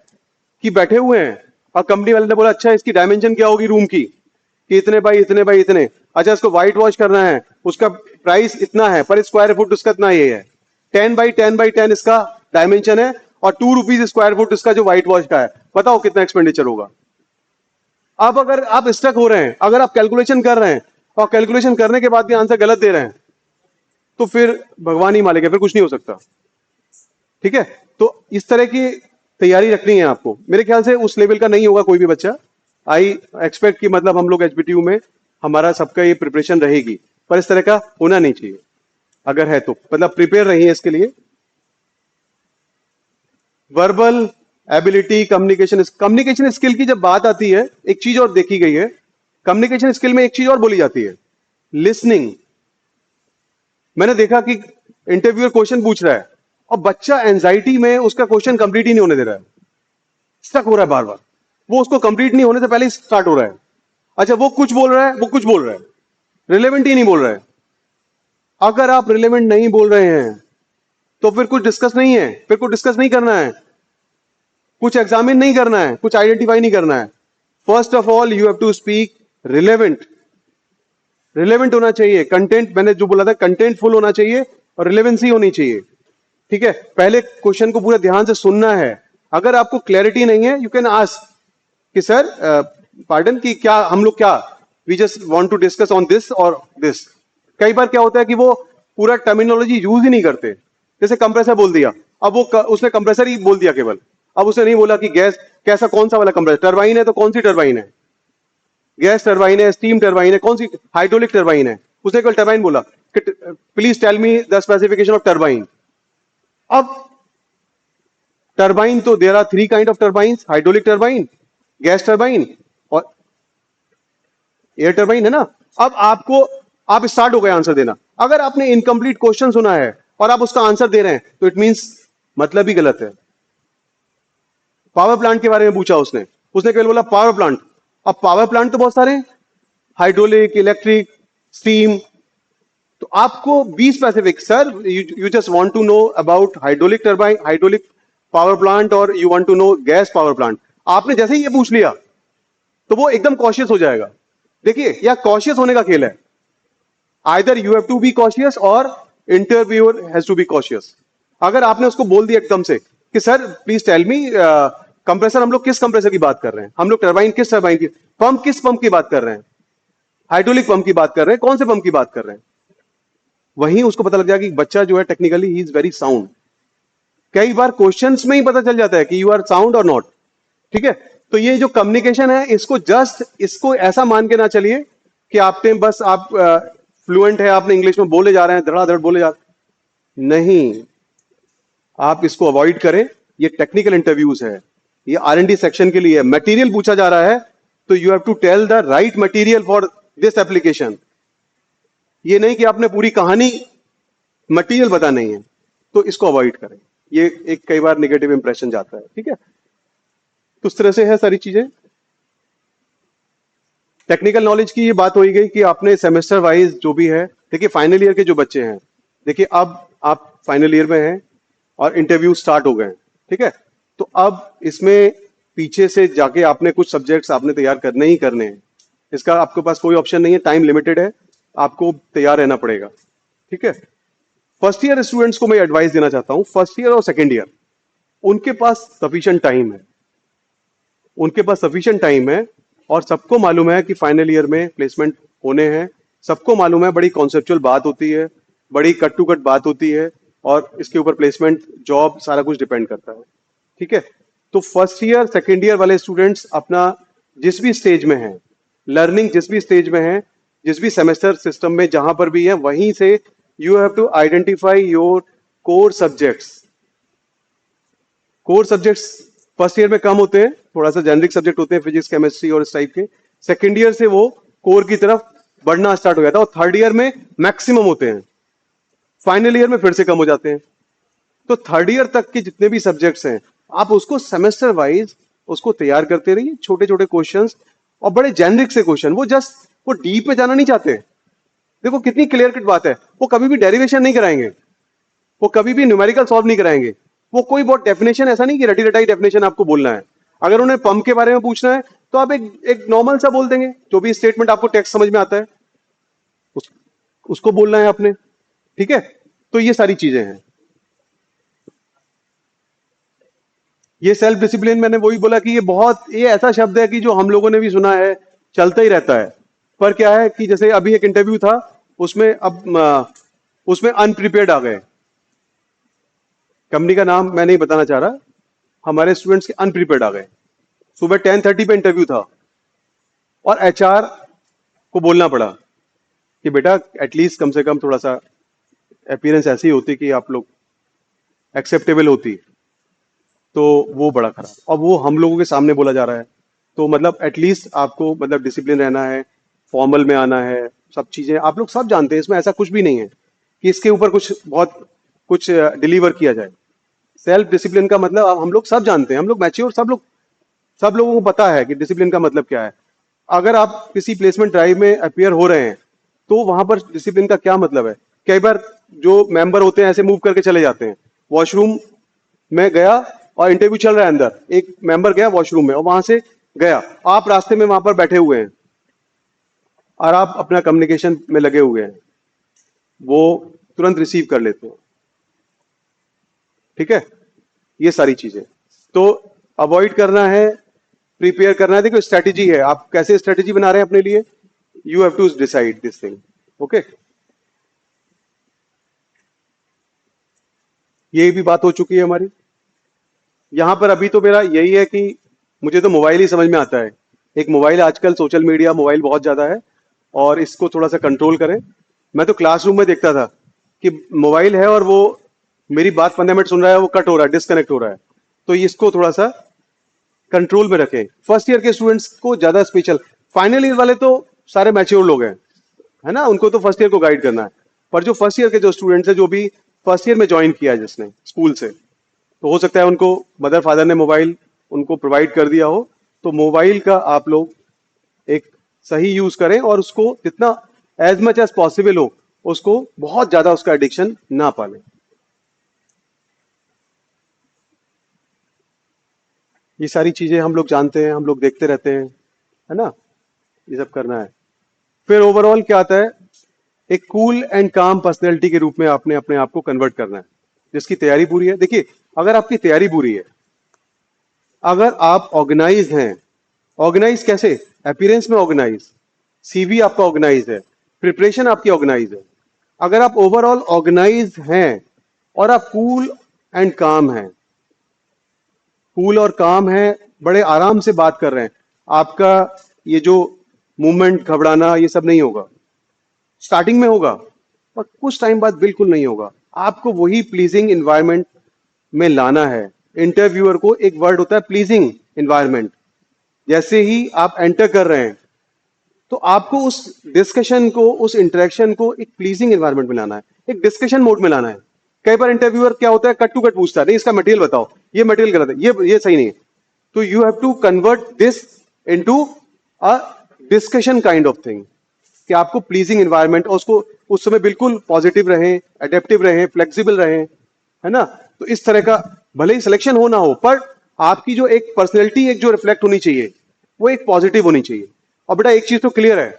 कि बैठे हुए हैं और कंपनी वाले ने बोला अच्छा इसकी डायमेंशन क्या होगी रूम की, कि इतने बाई इतने बाई इतने, अच्छा इसको व्हाइट वॉश करना है, उसका प्राइस इतना है पर स्क्वायर फुट, उसका इतना ये है, 10 by 10 इसका डायमेंशन है और 2 रुपीज स्क्वायर फुट इसका जो व्हाइट वॉश का है। बताओ कितना एक्सपेंडिचर होगा। अब अगर आप स्टक हो रहे हैं, अगर आप कैलकुलेशन कर रहे हैं और कैलकुलेशन करने के बाद भी आंसर गलत दे रहे हैं, तो फिर भगवान ही मालिक है, फिर कुछ नहीं हो सकता, ठीक है। तो इस तरह की तैयारी रखनी है आपको। मेरे ख्याल से उस लेवल का नहीं होगा कोई भी बच्चा। आई एक्सपेक्ट कि मतलब हम लोग एचबीटीयू में हमारा सबका ये प्रिपरेशन रहेगी, पर इस तरह का होना नहीं चाहिए। अगर है तो मतलब प्रिपेयर रहिए इसके लिए। वर्बल एबिलिटी, कम्युनिकेशन स्किल की जब बात आती है, एक चीज और देखी गई है, कम्युनिकेशन स्किल में एक चीज और बोली जाती है, लिसनिंग। मैंने देखा कि इंटरव्यूअर क्वेश्चन पूछ रहा है और बच्चा एंजाइटी में उसका क्वेश्चन कंप्लीट ही नहीं होने दे रहा है, स्टक हो रहा है बार बार, वो उसको कंप्लीट नहीं होने से पहले ही स्टार्ट हो रहा है। अच्छा वो कुछ बोल रहा है, वो कुछ बोल रहा है, रिलेवेंट ही नहीं बोल रहा है। अगर आप रिलेवेंट नहीं बोल रहे हैं तो फिर कुछ डिस्कस नहीं है, फिर कुछ डिस्कस नहीं करना है, कुछ एग्जामिन नहीं करना है, कुछ आइडेंटिफाई नहीं करना है। First of all you have to speak relevant. Relevant होना चाहिए कंटेंट, मैंने जो बोला था कंटेंटफुल होना चाहिए और रिलेवेंसी होनी चाहिए, ठीक है। पहले क्वेश्चन को पूरा ध्यान से सुनना है। अगर आपको क्लैरिटी नहीं है, यू कैन आस्क कि सर पार्डन कि क्या हम लोग क्या we just want to discuss on this और दिस। कई बार क्या होता है कि वो पूरा टर्मिनोलॉजी यूज ही नहीं करते, जैसे कंप्रेसर बोल दिया, अब उसने कंप्रेसर ही बोल दिया केवल। अब उसने नहीं बोला कि गैस कैसा, कौन सा वाला कंप्रेसर, टरबाइन है तो कौन सी टरबाइन है, गैस टरबाइन है, स्टीम टरबाइन है, कौन सी हाइड्रोलिक टरबाइन है। उसने केवल टरबाइन बोला कि please tell me the specification of turbine. अब टरबाइन तो there are 3 kind of turbine, hydraulic turbine, gas turbine और एयर टरबाइन, है ना। अब आपको, आप स्टार्ट हो गए आंसर देना। अगर आपने इनकम्प्लीट क्वेश्चन सुना है और आप उसका आंसर दे रहे हैं तो इट मींस मतलब ही गलत है। पावर प्लांट के बारे में पूछा उसने, उसने केवल बोला पावर प्लांट। अब पावर प्लांट तो बहुत सारे हैं, हाइड्रोलिक, इलेक्ट्रिक, स्टीम। तो आपको be specific, sir you just want to know about hydraulic turbine, hydraulic power plant, और you want to know gas power plant. आपने जैसे ही ये पूछ लिया तो वो एकदम कॉशियस हो जाएगा। देखिए, यह कॉशियस होने का खेल है। Either you have to be cautious और interviewer has to be cautious. अगर आपने उसको बोल दिया एकदम से कि sir please tell me compressor, हम लोग किस कंप्रेसर की बात कर रहे हैं, हम लोग टरबाइन किस टरबाइन की, पंप किस पंप की बात कर रहे हैं, हाइड्रोलिक पंप की बात कर रहे हैं, कौन से पंप की बात कर रहे हैं, वहीं उसको पता लग जाएगा कि बच्चा जो है technically he is very sound. कई बार क्वेश्चंस में ही पता चल जाता है कि यू आर साउंड और नॉट। ठीक है, तो ये जो कम्युनिकेशन है, इसको जस्ट, इसको ऐसा मान के ना चलिए कि आपने बस, आप फ्लुएंट है, आपने इंग्लिश में बोले जा रहे हैं, धड़ाधड़ बोले जा रहे हैं। नहीं, आप इसको अवॉइड करें। ये टेक्निकल इंटरव्यूज है, ये R&D सेक्शन के लिए मटेरियल पूछा जा रहा है, तो you have to tell the right material for this application. ये नहीं कि आपने पूरी कहानी, मटेरियल बता नहीं है, तो इसको अवॉइड करें। ये एक कई बार नेगेटिव इंप्रेशन जाता है। ठीक है, तो उस तरह से है सारी चीजें। टेक्निकल नॉलेज की ये बात हो ही गई कि आपने सेमेस्टर वाइज जो भी है, देखिए फाइनल ईयर के जो बच्चे हैं, देखिए अब आप फाइनल ईयर में हैं और इंटरव्यू स्टार्ट हो गए हैं। ठीक है, तो अब इसमें पीछे से जाके आपने कुछ सब्जेक्ट्स आपने तैयार करने ही करने हैं। इसका आपके पास कोई ऑप्शन नहीं है, टाइम लिमिटेड है, आपको तैयार रहना पड़ेगा। ठीक है, फर्स्ट ईयर स्टूडेंट्स को मैं एडवाइस देना चाहता हूं, फर्स्ट ईयर और सेकेंड ईयर, उनके पास सफिशिएंट टाइम है, उनके पास सफिशिएंट टाइम है। और सबको मालूम है कि फाइनल ईयर में प्लेसमेंट होने हैं, सबको मालूम है, बड़ी कॉन्सेप्चुअल बात होती है, बड़ी कट टू कट बात होती है, और इसके ऊपर प्लेसमेंट, जॉब, सारा कुछ डिपेंड करता है। ठीक है, तो फर्स्ट ईयर सेकेंड ईयर वाले स्टूडेंट्स अपना जिस भी स्टेज में हैं, लर्निंग जिस भी स्टेज में है, जिस भी सेमेस्टर सिस्टम में जहां पर भी है, वहीं से you have to identify your core subjects. Core subjects first year में कम होते हैं, थोड़ा सा जेनरिक सब्जेक्ट होते हैं, फिजिक्स, केमिस्ट्री और इस टाइप के। सेकेंड ईयर से वो कोर की तरफ बढ़ना स्टार्ट हो जाता है, और थर्ड ईयर में मैक्सिमम होते हैं, फाइनल ईयर में फिर से कम हो जाते हैं। तो थर्ड ईयर तक के जितने भी सब्जेक्ट्स हैं, आप उसको सेमेस्टर वाइज उसको तैयार करते रहिए, छोटे छोटे क्वेश्चंस और बड़े जेनरिक से क्वेश्चन। वो जस्ट, वो डीप में जाना नहीं चाहते। देखो कितनी क्लियर कट बात है, वो कभी भी डेरिवेशन नहीं कराएंगे, वो कभी भी न्यूमेरिकल सॉल्व नहीं कराएंगे, वो कोई बहुत डेफिनेशन ऐसा नहीं कि रटी रटाई डेफिनेशन आपको बोलना है। अगर उन्हें पंप के बारे में पूछना है तो आप एक नॉर्मल सा बोल देंगे, जो भी स्टेटमेंट आपको टेक्स्ट समझ में आता है उसको बोलना है आपने। ठीक है, तो ये सारी चीजें हैं। ये सेल्फ डिसिप्लिन, मैंने वही बोला कि ये बहुत, ये ऐसा शब्द है कि जो हम लोगों ने भी सुना है, चलता ही रहता है। पर क्या है कि जैसे अभी एक इंटरव्यू था, उसमें अब उसमें अनप्रिपेयर्ड आ गए। कंपनी का नाम मैं नहीं बताना चाह रहा, हमारे स्टूडेंट्स के अनप्रिपेयर्ड आ गए। सुबह 10:30 पे इंटरव्यू था और HR को बोलना पड़ा कि बेटा एटलीस्ट कम से कम थोड़ा सा अपीयरेंस ऐसी होती कि आप लोग एक्सेप्टेबल होती। तो वो बड़ा खराब, और वो हम लोगों के सामने बोला जा रहा है। तो मतलब एटलीस्ट आपको मतलब डिसिप्लिन रहना है, फॉर्मल में आना है, सब चीजें आप लोग सब जानते हैं। इसमें ऐसा कुछ भी नहीं है कि इसके ऊपर कुछ बहुत कुछ डिलीवर किया जाए। सेल्फ डिसिप्लिन का मतलब अब हम लोग सब जानते हैं, हम लोग मैच्योर, सब लोगों को पता है कि डिसिप्लिन का मतलब क्या है। अगर आप किसी प्लेसमेंट ड्राइव में अपियर हो रहे हैं तो वहां पर डिसिप्लिन का क्या मतलब है। कई बार जो मेंबर होते हैं ऐसे मूव करके चले जाते हैं। वॉशरूम में गया और इंटरव्यू चल रहा है, अंदर एक मेंबर गया वॉशरूम में और वहां से गया, आप रास्ते में वहां पर बैठे हुए हैं और आप अपना कम्युनिकेशन में लगे हुए हैं, वो तुरंत रिसीव कर लेते हैं। ठीक है, ये सारी चीजें तो अवॉइड करना है, प्रिपेयर करना है। देखो स्ट्रेटेजी है, आप कैसे स्ट्रेटेजी बना रहे हैं अपने लिए, you have to decide this thing. Okay, ये भी बात हो चुकी है हमारी। यहाँ पर अभी तो मेरा यही है कि मुझे तो मोबाइल ही समझ में आता है। एक मोबाइल, आजकल सोशल मीडिया मोबाइल बहुत ज्यादा है और इसको थोड़ा सा कंट्रोल करें। मैं तो क्लासरूम में देखता था कि मोबाइल है और वो मेरी बात 15 मिनट सुन रहा है, वो कट हो रहा है, डिस्कनेक्ट हो रहा है। तो इसको थोड़ा सा कंट्रोल में रखें। फर्स्ट ईयर के स्टूडेंट्स को ज्यादा स्पेशल, फाइनल ईयर वाले तो सारे मैच्योर लोग हैं, है ना, उनको तो फर्स्ट ईयर को गाइड करना है। पर जो फर्स्ट ईयर के जो स्टूडेंट्स हैं, जो भी फर्स्ट ईयर में ज्वाइन किया है जिसने स्कूल से, तो हो सकता है उनको मदर फादर ने मोबाइल उनको प्रोवाइड कर दिया हो। तो मोबाइल का आप लोग एक सही यूज करें और उसको जितना एज मच एज पॉसिबल हो, उसको बहुत ज्यादा उसका एडिक्शन ना पालें। ये सारी चीजें हम लोग जानते हैं, हम लोग देखते रहते हैं, है ना, ये सब करना है। फिर ओवरऑल क्या आता है, एक कूल एंड काम पर्सनैलिटी के रूप में आपने अपने आप को कन्वर्ट करना है, जिसकी तैयारी पूरी है। देखिए, अगर आपकी तैयारी पूरी है, अगर आप ऑर्गेनाइज हैं, ऑर्गेनाइज कैसे, अपीयरेंस में ऑर्गेनाइज, सीवी आपका ऑर्गेनाइज है, प्रिपरेशन आपकी ऑर्गेनाइज है, अगर आप ओवरऑल ऑर्गेनाइज हैं और आप कूल एंड काम हैं, कूल और काम है, बड़े आराम से बात कर रहे हैं, आपका ये जो मूवमेंट घबराना ये सब नहीं होगा। स्टार्टिंग में होगा पर कुछ टाइम बाद बिल्कुल नहीं होगा। आपको वही प्लीजिंग एनवायरनमेंट में लाना है। इंटरव्यूअर को एक वर्ड होता है प्लीजिंग एनवायरनमेंट। जैसे ही आप एंटर कर रहे हैं तो आपको उस डिस्कशन को, उस इंटरेक्शन को एक प्लीजिंग एनवायरनमेंट में लाना है, एक डिस्कशन मोड में लाना है। कई बार इंटरव्यूअर क्या होता है, कट टू कट पूछता है, नहीं इसका मटेरियल बताओ, ये मटेरियल गलत है, ये सही नहीं है। तो you have to convert this into a discussion kind of thing, कि आपको प्लीजिंग एनवायरनमेंट, और उसको उस समय बिल्कुल पॉजिटिव रहें, एडेप्टिव रहें, फ्लेक्सिबल रहें, है ना। तो इस तरह का, भले ही सिलेक्शन हो ना हो, पर आपकी जो एक पर्सनैलिटी एक जो रिफ्लेक्ट होनी चाहिए वो एक पॉजिटिव होनी चाहिए। और बेटा एक चीज तो क्लियर है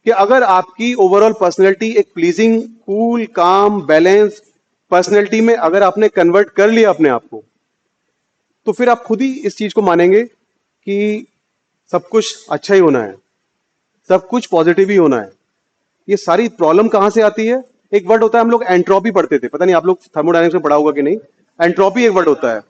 कि अगर आपकी ओवरऑल पर्सनैलिटी एक प्लीजिंग, कूल, काम, बैलेंस पर्सनैलिटी में अगर आपने कन्वर्ट कर लिया अपने आप को, तो फिर आप खुद ही इस चीज को मानेंगे कि सब कुछ अच्छा ही होना है, सब कुछ पॉजिटिव ही होना है। ये सारी प्रॉब्लम कहां से आती है, एक वर्ड होता है, हम लोग एंट्रोपी पढ़ते थे, पता नहीं आप लोग थर्मोडायनेमिक्स में पढ़ा होगा कि नहीं। एंट्रोपी एक वर्ड होता है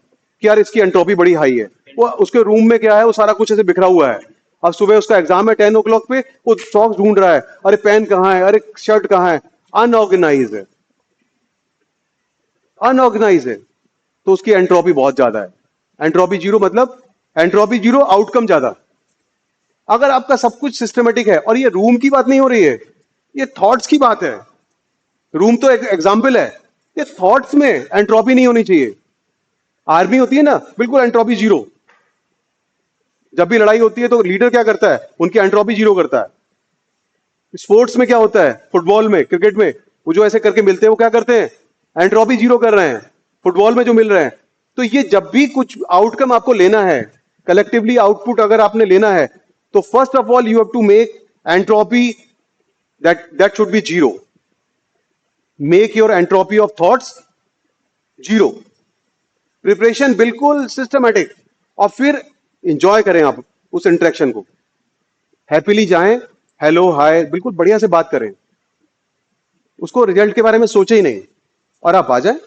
कि यार इसकी एंट्रोपी बड़ी हाई है, वो उसके रूम में क्या है, वो सारा कुछ ऐसे बिखरा हुआ है। अब सुबह उसका एग्जाम है 10 o'clock पे, वो सॉक्स ढूंढ रहा है, अरे पेन कहाँ है, अरे शर्ट कहाँ है, अनऑर्गेनाइज है, अनऑर्गेनाइज है, तो उसकी एंट्रोपी बहुत ज्यादा है। एंट्रोपी जीरो मतलब, एंट्रोपी जीरो आउटकम ज्यादा। अगर आपका सब कुछ सिस्टमेटिक है, और ये रूम की बात नहीं हो रही है, ये थॉट्स की बात है। रूम तो एक एग्जाम्पल है, ये थॉट्स में एंट्रोपी नहीं होनी चाहिए। आर्मी होती है ना, बिल्कुल एंट्रोपी जीरो। जब भी लड़ाई होती है तो लीडर क्या करता है, उनकी एंट्रोपी जीरो करता है। स्पोर्ट्स में क्या होता है, फुटबॉल में, क्रिकेट में, वो जो ऐसे करके मिलते हैं वो क्या करते हैं, एंट्रोपी जीरो कर रहे हैं, फुटबॉल में जो मिल रहे हैं। तो ये जब भी कुछ आउटकम आपको लेना है, कलेक्टिवली आउटपुट अगर आपने लेना है, तो first of all you have to make entropy that should be zero. Make your entropy of thoughts zero. Preparation बिल्कुल सिस्टमैटिक, और फिर इंजॉय करें आप उस इंटरेक्शन को, हैप्पीली जाएं, हेलो हाय बिल्कुल बढ़िया से बात करें, उसको रिजल्ट के बारे में सोचे ही नहीं, और आप आ जाएं।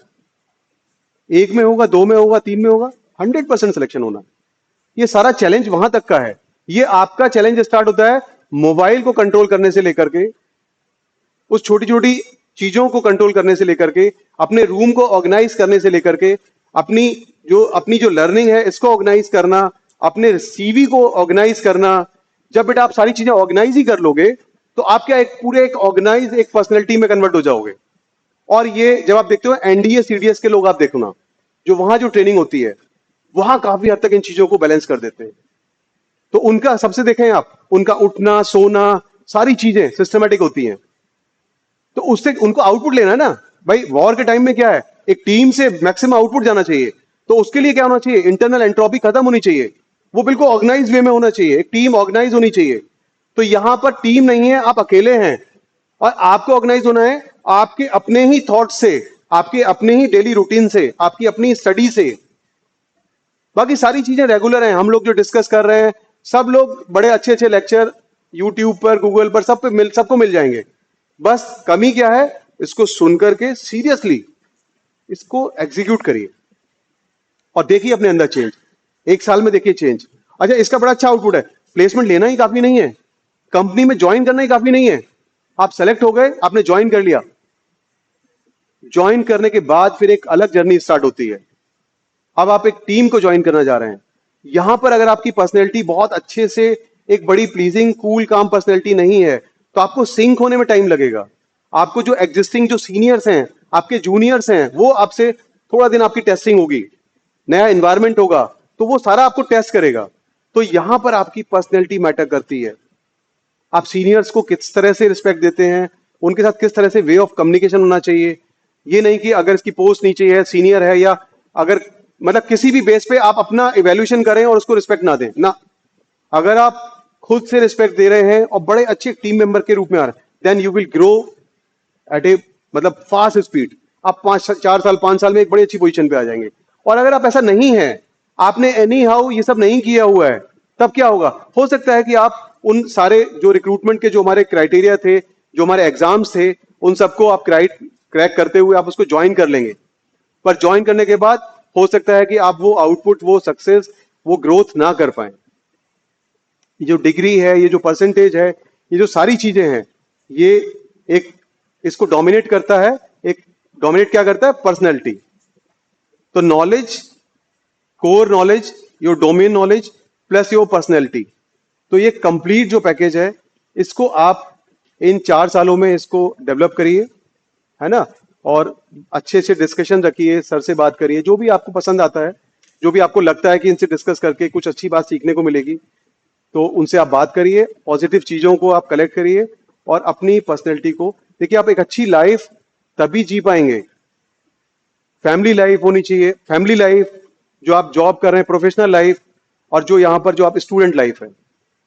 1 में होगा, 2 में होगा, 3 में होगा, 100% सिलेक्शन होना। ये सारा चैलेंज वहां तक का है। ये आपका चैलेंज स्टार्ट होता है मोबाइल को कंट्रोल करने से लेकर के, उस छोटी छोटी चीजों को कंट्रोल करने से लेकर के, अपने रूम को ऑर्गेनाइज करने से लेकर के, अपनी जो लर्निंग है इसको ऑर्गेनाइज करना, अपने सीवी को ऑर्गेनाइज करना। जब बेटा आप सारी चीजें ऑर्गेनाइज ही कर लोगे, तो आप क्या एक पूरे एक ऑर्गेनाइज एक पर्सनैलिटी में कन्वर्ट हो जाओगे। और ये जब आप देखते हो एनडीए सीडीएस के लोग, आप देखो ना, जो वहां जो ट्रेनिंग होती है, वहां काफी हद तक इन चीजों को बैलेंस कर देते हैं। तो उनका सबसे देखें आप, उनका उठना सोना सारी चीजें सिस्टमेटिक होती हैं। तो उससे उनको आउटपुट लेना है ना भाई। वॉर के टाइम में क्या है, एक टीम से मैक्सिमम आउटपुट जाना चाहिए, तो उसके लिए क्या होना चाहिए, इंटरनल एंट्रोपी खत्म होनी चाहिए, वो बिल्कुल ऑर्गेनाइज वे में होना चाहिए, एक टीम ऑर्गेनाइज होनी चाहिए। तो यहां पर टीम नहीं है, आप अकेले हैं, और आपको ऑर्गेनाइज होना है आपके अपने ही थॉट से, आपके अपने ही डेली रूटीन से, आपकी अपनी स्टडी से। बाकी सारी चीजें रेगुलर हैं, हम लोग जो डिस्कस कर रहे हैं, सब लोग बड़े अच्छे अच्छे लेक्चर यूट्यूब पर, गूगल पर, सबको मिल जाएंगे। बस कमी क्या है, इसको सुन करके सीरियसली इसको एग्जीक्यूट करिए और देखिए अपने अंदर चेंज। एक साल में देखिए चेंज। अच्छा, इसका बड़ा अच्छा आउटपुट है। प्लेसमेंट लेना ही काफी नहीं है, कंपनी में ज्वाइन करना ही काफी नहीं है। आप सेलेक्ट हो गए, आपने ज्वाइन कर लिया, ज्वाइन करने के बाद फिर एक अलग जर्नी स्टार्ट होती है। अब आप एक टीम को ज्वाइन करना जा रहे हैं। यहां पर अगर आपकी पर्सनैलिटी बहुत अच्छे से एक बड़ी प्लीजिंग कूल काम पर्सनैलिटी नहीं है, तो आपको सिंक होने में टाइम लगेगा। आपको जो एग्जिस्टिंग जो सीनियर्स हैं, आपके जूनियर्स हैं, वो आपसे थोड़ा दिन आपकी टेस्टिंग होगी, नया एनवायरमेंट होगा, तो वो सारा आपको टेस्ट करेगा। तो यहां पर आपकी पर्सनैलिटी मैटर करती है। आप सीनियर्स को किस तरह से रिस्पेक्ट देते हैं, उनके साथ किस तरह से वे ऑफ कम्युनिकेशन होना चाहिए। ये नहीं कि अगर इसकी पोस्ट नीचे है, सीनियर है, या अगर मतलब किसी भी बेस पे आप अपना इवैल्यूएशन करें और उसको रिस्पेक्ट ना दें ना। अगर आप खुद से रिस्पेक्ट दे रहे हैं और बड़े अच्छे टीम मेंबर के रूप में आ रहे हैं, then you will grow at a मतलब फास्ट स्पीड। आप 4 साल 5 साल में एक बड़ी अच्छी पोजीशन पे आ जाएंगे। और अगर आप ऐसा नहीं है, आपने एनी हाउ ये सब नहीं किया हुआ है, तब क्या होगा? हो सकता है कि आप उन सारे जो रिक्रूटमेंट के जो हमारे क्राइटेरिया थे, जो हमारे एग्जाम्स थे, उन सबको आप क्रैक करते हुए आप उसको ज्वाइन कर लेंगे। पर ज्वाइन करने के बाद हो सकता है कि आप वो आउटपुट, वो सक्सेस, वो ग्रोथ ना कर पाए। ये जो डिग्री है, ये जो परसेंटेज है, ये जो सारी चीजें हैं, ये एक इसको डोमिनेट करता है। एक डोमिनेट क्या करता है? पर्सनैलिटी। तो knowledge, core knowledge, your domain knowledge plus your personality, तो ये कंप्लीट जो पैकेज है, इसको आप इन 4 सालों में इसको डेवलप करिए, है ना। और अच्छे से डिस्कशन रखिए, सर से बात करिए, जो भी आपको पसंद आता है, जो भी आपको लगता है कि इनसे डिस्कस करके कुछ अच्छी बात सीखने को मिलेगी, तो उनसे आप बात करिए, पॉजिटिव चीजों को आप कलेक्ट करिए और अपनी पर्सनैलिटी को देखिए। आप एक अच्छी लाइफ तभी जी पाएंगे, फैमिली लाइफ होनी चाहिए। फैमिली लाइफ, जो आप जॉब कर रहे हैं, प्रोफेशनल लाइफ, और जो यहाँ पर जो आप स्टूडेंट लाइफ है।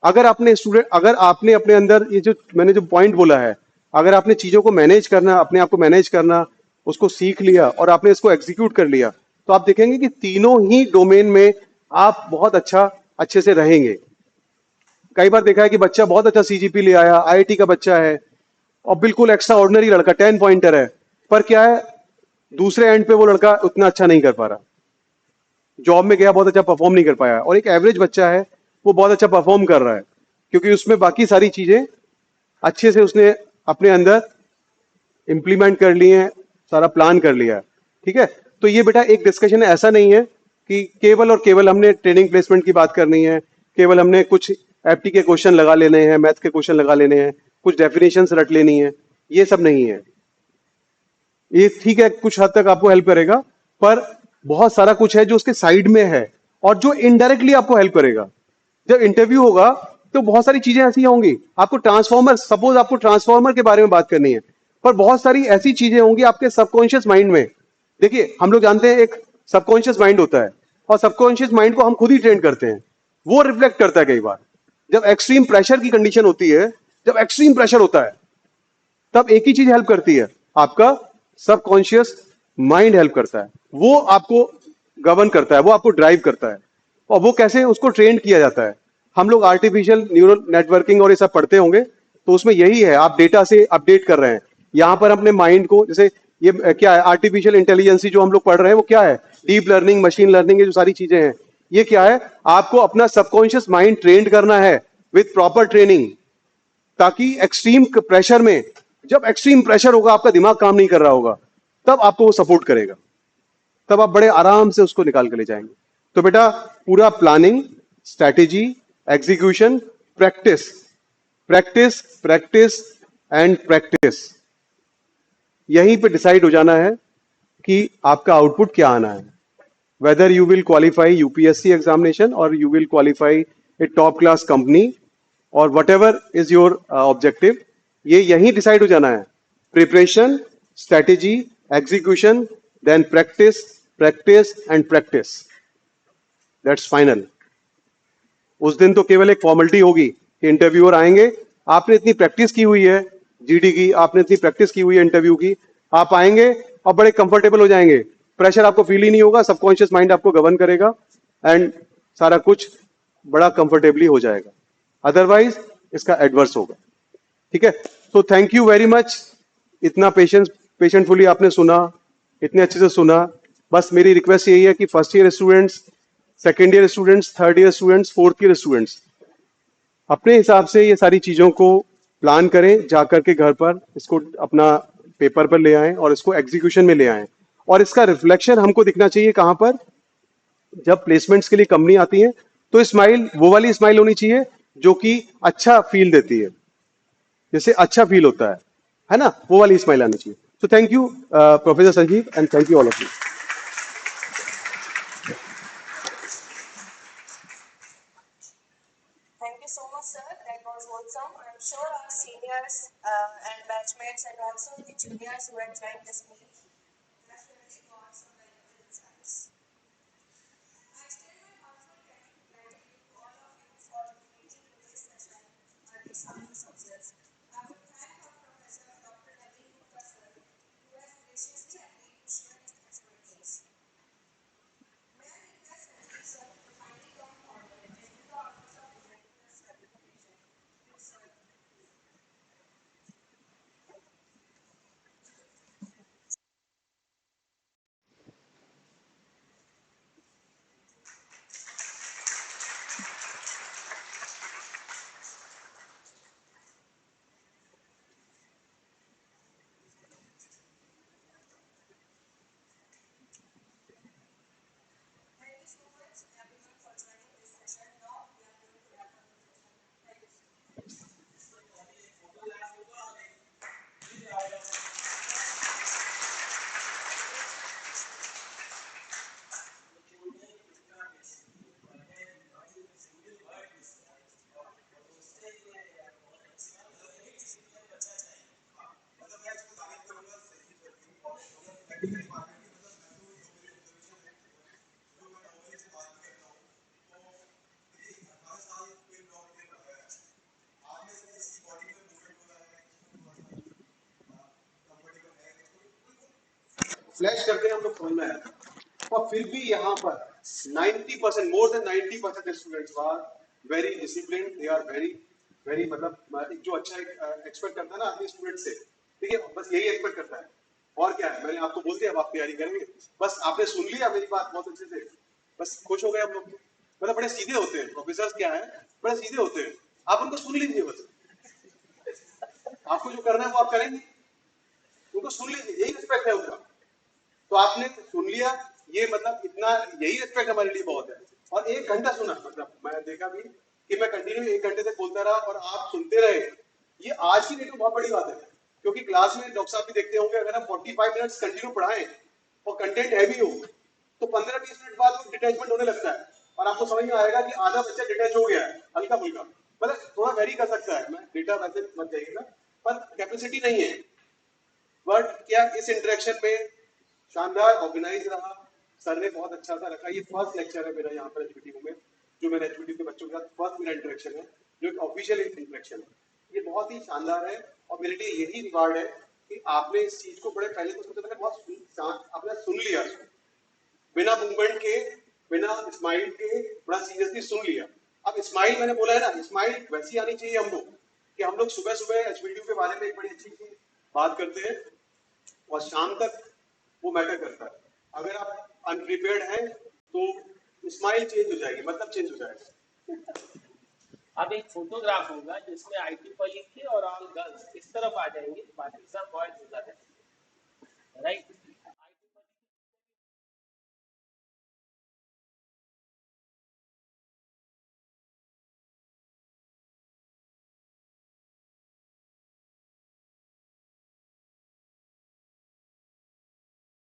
अगर आपने अपने अंदर ये जो मैंने जो पॉइंट बोला है, अगर आपने चीजों को मैनेज करना, अपने आप को मैनेज करना, उसको सीख लिया और आपने इसको एग्जीक्यूट कर लिया, तो आप देखेंगे कि तीनों ही डोमेन में आप बहुत अच्छे से रहेंगे। कई बार देखा है कि बच्चा बहुत अच्छा सीजीपी ले आया, आईआईटी का बच्चा है और बिल्कुल एक्स्ट्रा ऑर्डिनरी लड़का, 10 पॉइंटर है, पर क्या है, दूसरे एंड पे वो लड़का उतना अच्छा नहीं कर पा रहा, जॉब में गया बहुत अच्छा परफॉर्म नहीं कर पाया। और एक एवरेज बच्चा है, वो बहुत अच्छा परफॉर्म कर रहा है, क्योंकि उसमें बाकी सारी चीजें अच्छे से उसने अपने अंदर इंप्लीमेंट कर ली हैं, सारा प्लान कर लिया। ठीक है, तो ये बेटा एक डिस्कशन है, ऐसा नहीं है कि केवल और केवल हमने ट्रेनिंग प्लेसमेंट की बात करनी है, केवल हमने कुछ एप्टी के क्वेश्चन लगा लेने हैं, मैथ के क्वेश्चन लगा लेने हैं, कुछ डेफिनेशंस रट लेनी है, ये सब नहीं है। ये ठीक है, कुछ हद तक आपको हेल्प करेगा, पर बहुत सारा कुछ है जो उसके साइड में है और जो इनडायरेक्टली आपको हेल्प करेगा। जब इंटरव्यू होगा तो बहुत सारी चीजें ऐसी होंगी, आपको ट्रांसफॉर्मर, सपोज आपको ट्रांसफॉर्मर के बारे में बात करनी है, पर बहुत सारी ऐसी चीजें होंगी आपके सबकॉन्शियस माइंड में। देखिए, हम लोग जानते हैं एक सबकॉन्शियस माइंड होता है, और सबकॉन्शियस माइंड को हम खुद ही ट्रेन करते हैं, वो रिफ्लेक्ट करता है कई बार। जब एक्सट्रीम प्रेशर की कंडीशन होती है, जब एक्सट्रीम प्रेशर होता है, तब एक ही चीज हेल्प करती है, आपका सबकॉन्शियस माइंड हेल्प करता है, वो आपको गवर्न करता है, वो आपको ड्राइव करता है। और वो कैसे, उसको ट्रेन किया जाता है। हम लोग आर्टिफिशियल न्यूरल नेटवर्किंग और ये सब पढ़ते होंगे, तो उसमें यही है, आप डेटा से अपडेट कर रहे हैं। यहां पर अपने माइंड को, जैसे ये क्या है, आर्टिफिशियल इंटेलिजेंस जो हम लोग पढ़ रहे हैं, वो क्या है, डीप लर्निंग, मशीन लर्निंग, ये जो सारी चीजें हैं, ये क्या है, आपको अपना सबकॉन्शियस माइंड ट्रेन करना है विथ प्रॉपर ट्रेनिंग, ताकि एक्सट्रीम प्रेशर में, जब एक्सट्रीम प्रेशर होगा, आपका दिमाग काम नहीं कर रहा होगा, तब आपको वो सपोर्ट करेगा, तब आप बड़े आराम से उसको निकाल के ले जाएंगे। तो बेटा, पूरा planning, strategy, execution, practice, practice, practice and practice, यहीं पे डिसाइड हो जाना है कि आपका आउटपुट क्या आना है। Whether you will qualify UPSC examination और you will qualify a top class company, और whatever is your objective, ये यहीं डिसाइड हो जाना है। Preparation, strategy, execution, then practice, practice and practice, that's final. उस दिन तो केवल एक फॉर्मेलिटी होगी कि इंटरव्यूअर आएंगे, आपने इतनी प्रैक्टिस की हुई है जीडी की, आपने इतनी प्रैक्टिस की हुई है इंटरव्यू की, आप आएंगे और बड़े कंफर्टेबल हो जाएंगे, प्रेशर आपको फील ही नहीं होगा, सबकॉन्शियस माइंड आपको गवर्न करेगा एंड सारा कुछ बड़ा कंफर्टेबली हो जाएगा। अदरवाइज इसका एडवर्स होगा। ठीक है, तो थैंक यू वेरी मच, इतना पेशेंटफुली आपने सुना, इतने अच्छे से सुना। बस मेरी रिक्वेस्ट यही है कि first year students, second year students, third year students, fourth year students अपने हिसाब से ये सारी चीजों को प्लान करें, जाकर के घर पर इसको अपना पेपर पर ले आएं और इसको एग्जीक्यूशन में ले आएं। और इसका रिफ्लेक्शन हमको दिखना चाहिए कहां पर, जब प्लेसमेंट्स के लिए कंपनी आती है तो स्माइल वो वाली स्माइल होनी चाहिए जो कि अच्छा फील देती है, जैसे अच्छा फील होता है ना, वो वाली स्माइल आनी चाहिए। So thank you professor Sanjeev and thank you all of you. Thank you so much, sir. That was wholesome. I'm sure our seniors and batchmates and also the juniors who had joined this meet definitely got some valuable insights. I extend my heartfelt gratitude to all of you for making today's session a resounding success. I would thank our professor, Dr. Naveen Gupta, sir, who has graciously agreed to share his expertise. May I request Sanjeev sir to kindly come forward and do the honors of presenting the certification. Please, sir. Thank you so much, everyone, for joining this session. Now we are going to wrap up the session. Thank you. Flash करते हैं हम लोग समझ में आया, और फिर भी यहाँ पर 90%, more than 90% students are very discipline, they are very very, मतलब जो अच्छा एक्सपेक्ट करता है ना अपने स्टूडेंट से, ठीक है, बस यही एक्सपेक्ट करता है। और क्या है, मैंने आपको बोल दिया अब आप तैयारी करेंगे, बस आपने सुन लिया मेरी बात बहुत अच्छे से, बस खुश हो गए हम लोग। मतलब बड़े सीधे होते हैं प्रोफेसर, क्या है, बड़े सीधे होते हैं, आप उनको सुन लीजिए बस, आपको जो करना है वो आप करेंगे, उनको सुन लीजिए, यही रिस्पेक्ट है उनका। तो आपने सुन लिया, ये मतलब इतना, यही रिस्पेक्ट हमारे लिए बहुत है। और 1 घंटा सुना, मतलब मैं देखा भी कि मैं कंटिन्यू 1 घंटे तक बोलता रहा और आप सुनते रहे, ये आज की डेट में बहुत बड़ी बात है। क्योंकि क्लास में डॉक्टर साहब भी देखते होंगे, अगर हम 45 मिनट्स कंटिन्यू पढ़ाएं और कंटेंट हैवी हो तो 15-20 मिनट बाद वो डिटैचमेंट होने लगता है और आपको समझ में आएगा कि आधा बच्चा डिटैच हो गया है हल्का फुल्का, मतलब थोड़ा वेरी कर सकता है, मैं डेटा वैसे मत जाइएगा, पर कैपेसिटी नहीं है। बट क्या इस इंटरेक्शन में शानदार ऑर्गेनाइज रहा, सर ने बहुत अच्छा सा रखा। ये फर्स्ट लेक्चर है मेरा यहाँ पर एचपीटीयू में, जो मेरा एचपीटीयू के बच्चों के साथ फर्स्ट मेरा इंटरेक्शन है, जो एक ऑफिशियल इंटरेक्शन है। ये बहुत ही शानदार है और मेरे लिए यही रिवार्ड है कि आपने इस चीज को बड़े पहले तो सोचा मैंने बहुत आपने सुन लिया इसको, बिना मूवमेंट के, बिना स्माइल के, बड़ा सीरियसली सुन लिया। अब स्माइल मैंने बोला है ना, स्माइल वैसी आनी चाहिए हमको कि हम लोग सुबह सुबह एचपीटीयू के बारे में एक बड़ी अच्छी सी बात करते हैं और शाम तक वो मैटर करता है। अगर आप अनप्रिपेयर्ड हैं तो स्माइल चेंज हो जाएगी, मतलब चेंज हो जाएगा। अब एक फोटोग्राफ होगा जिसमें IEEE लिख के और ऑल गर्ल्स इस तरफ आ जाएंगे, बाकी सब बॉयज उधर है, राइट।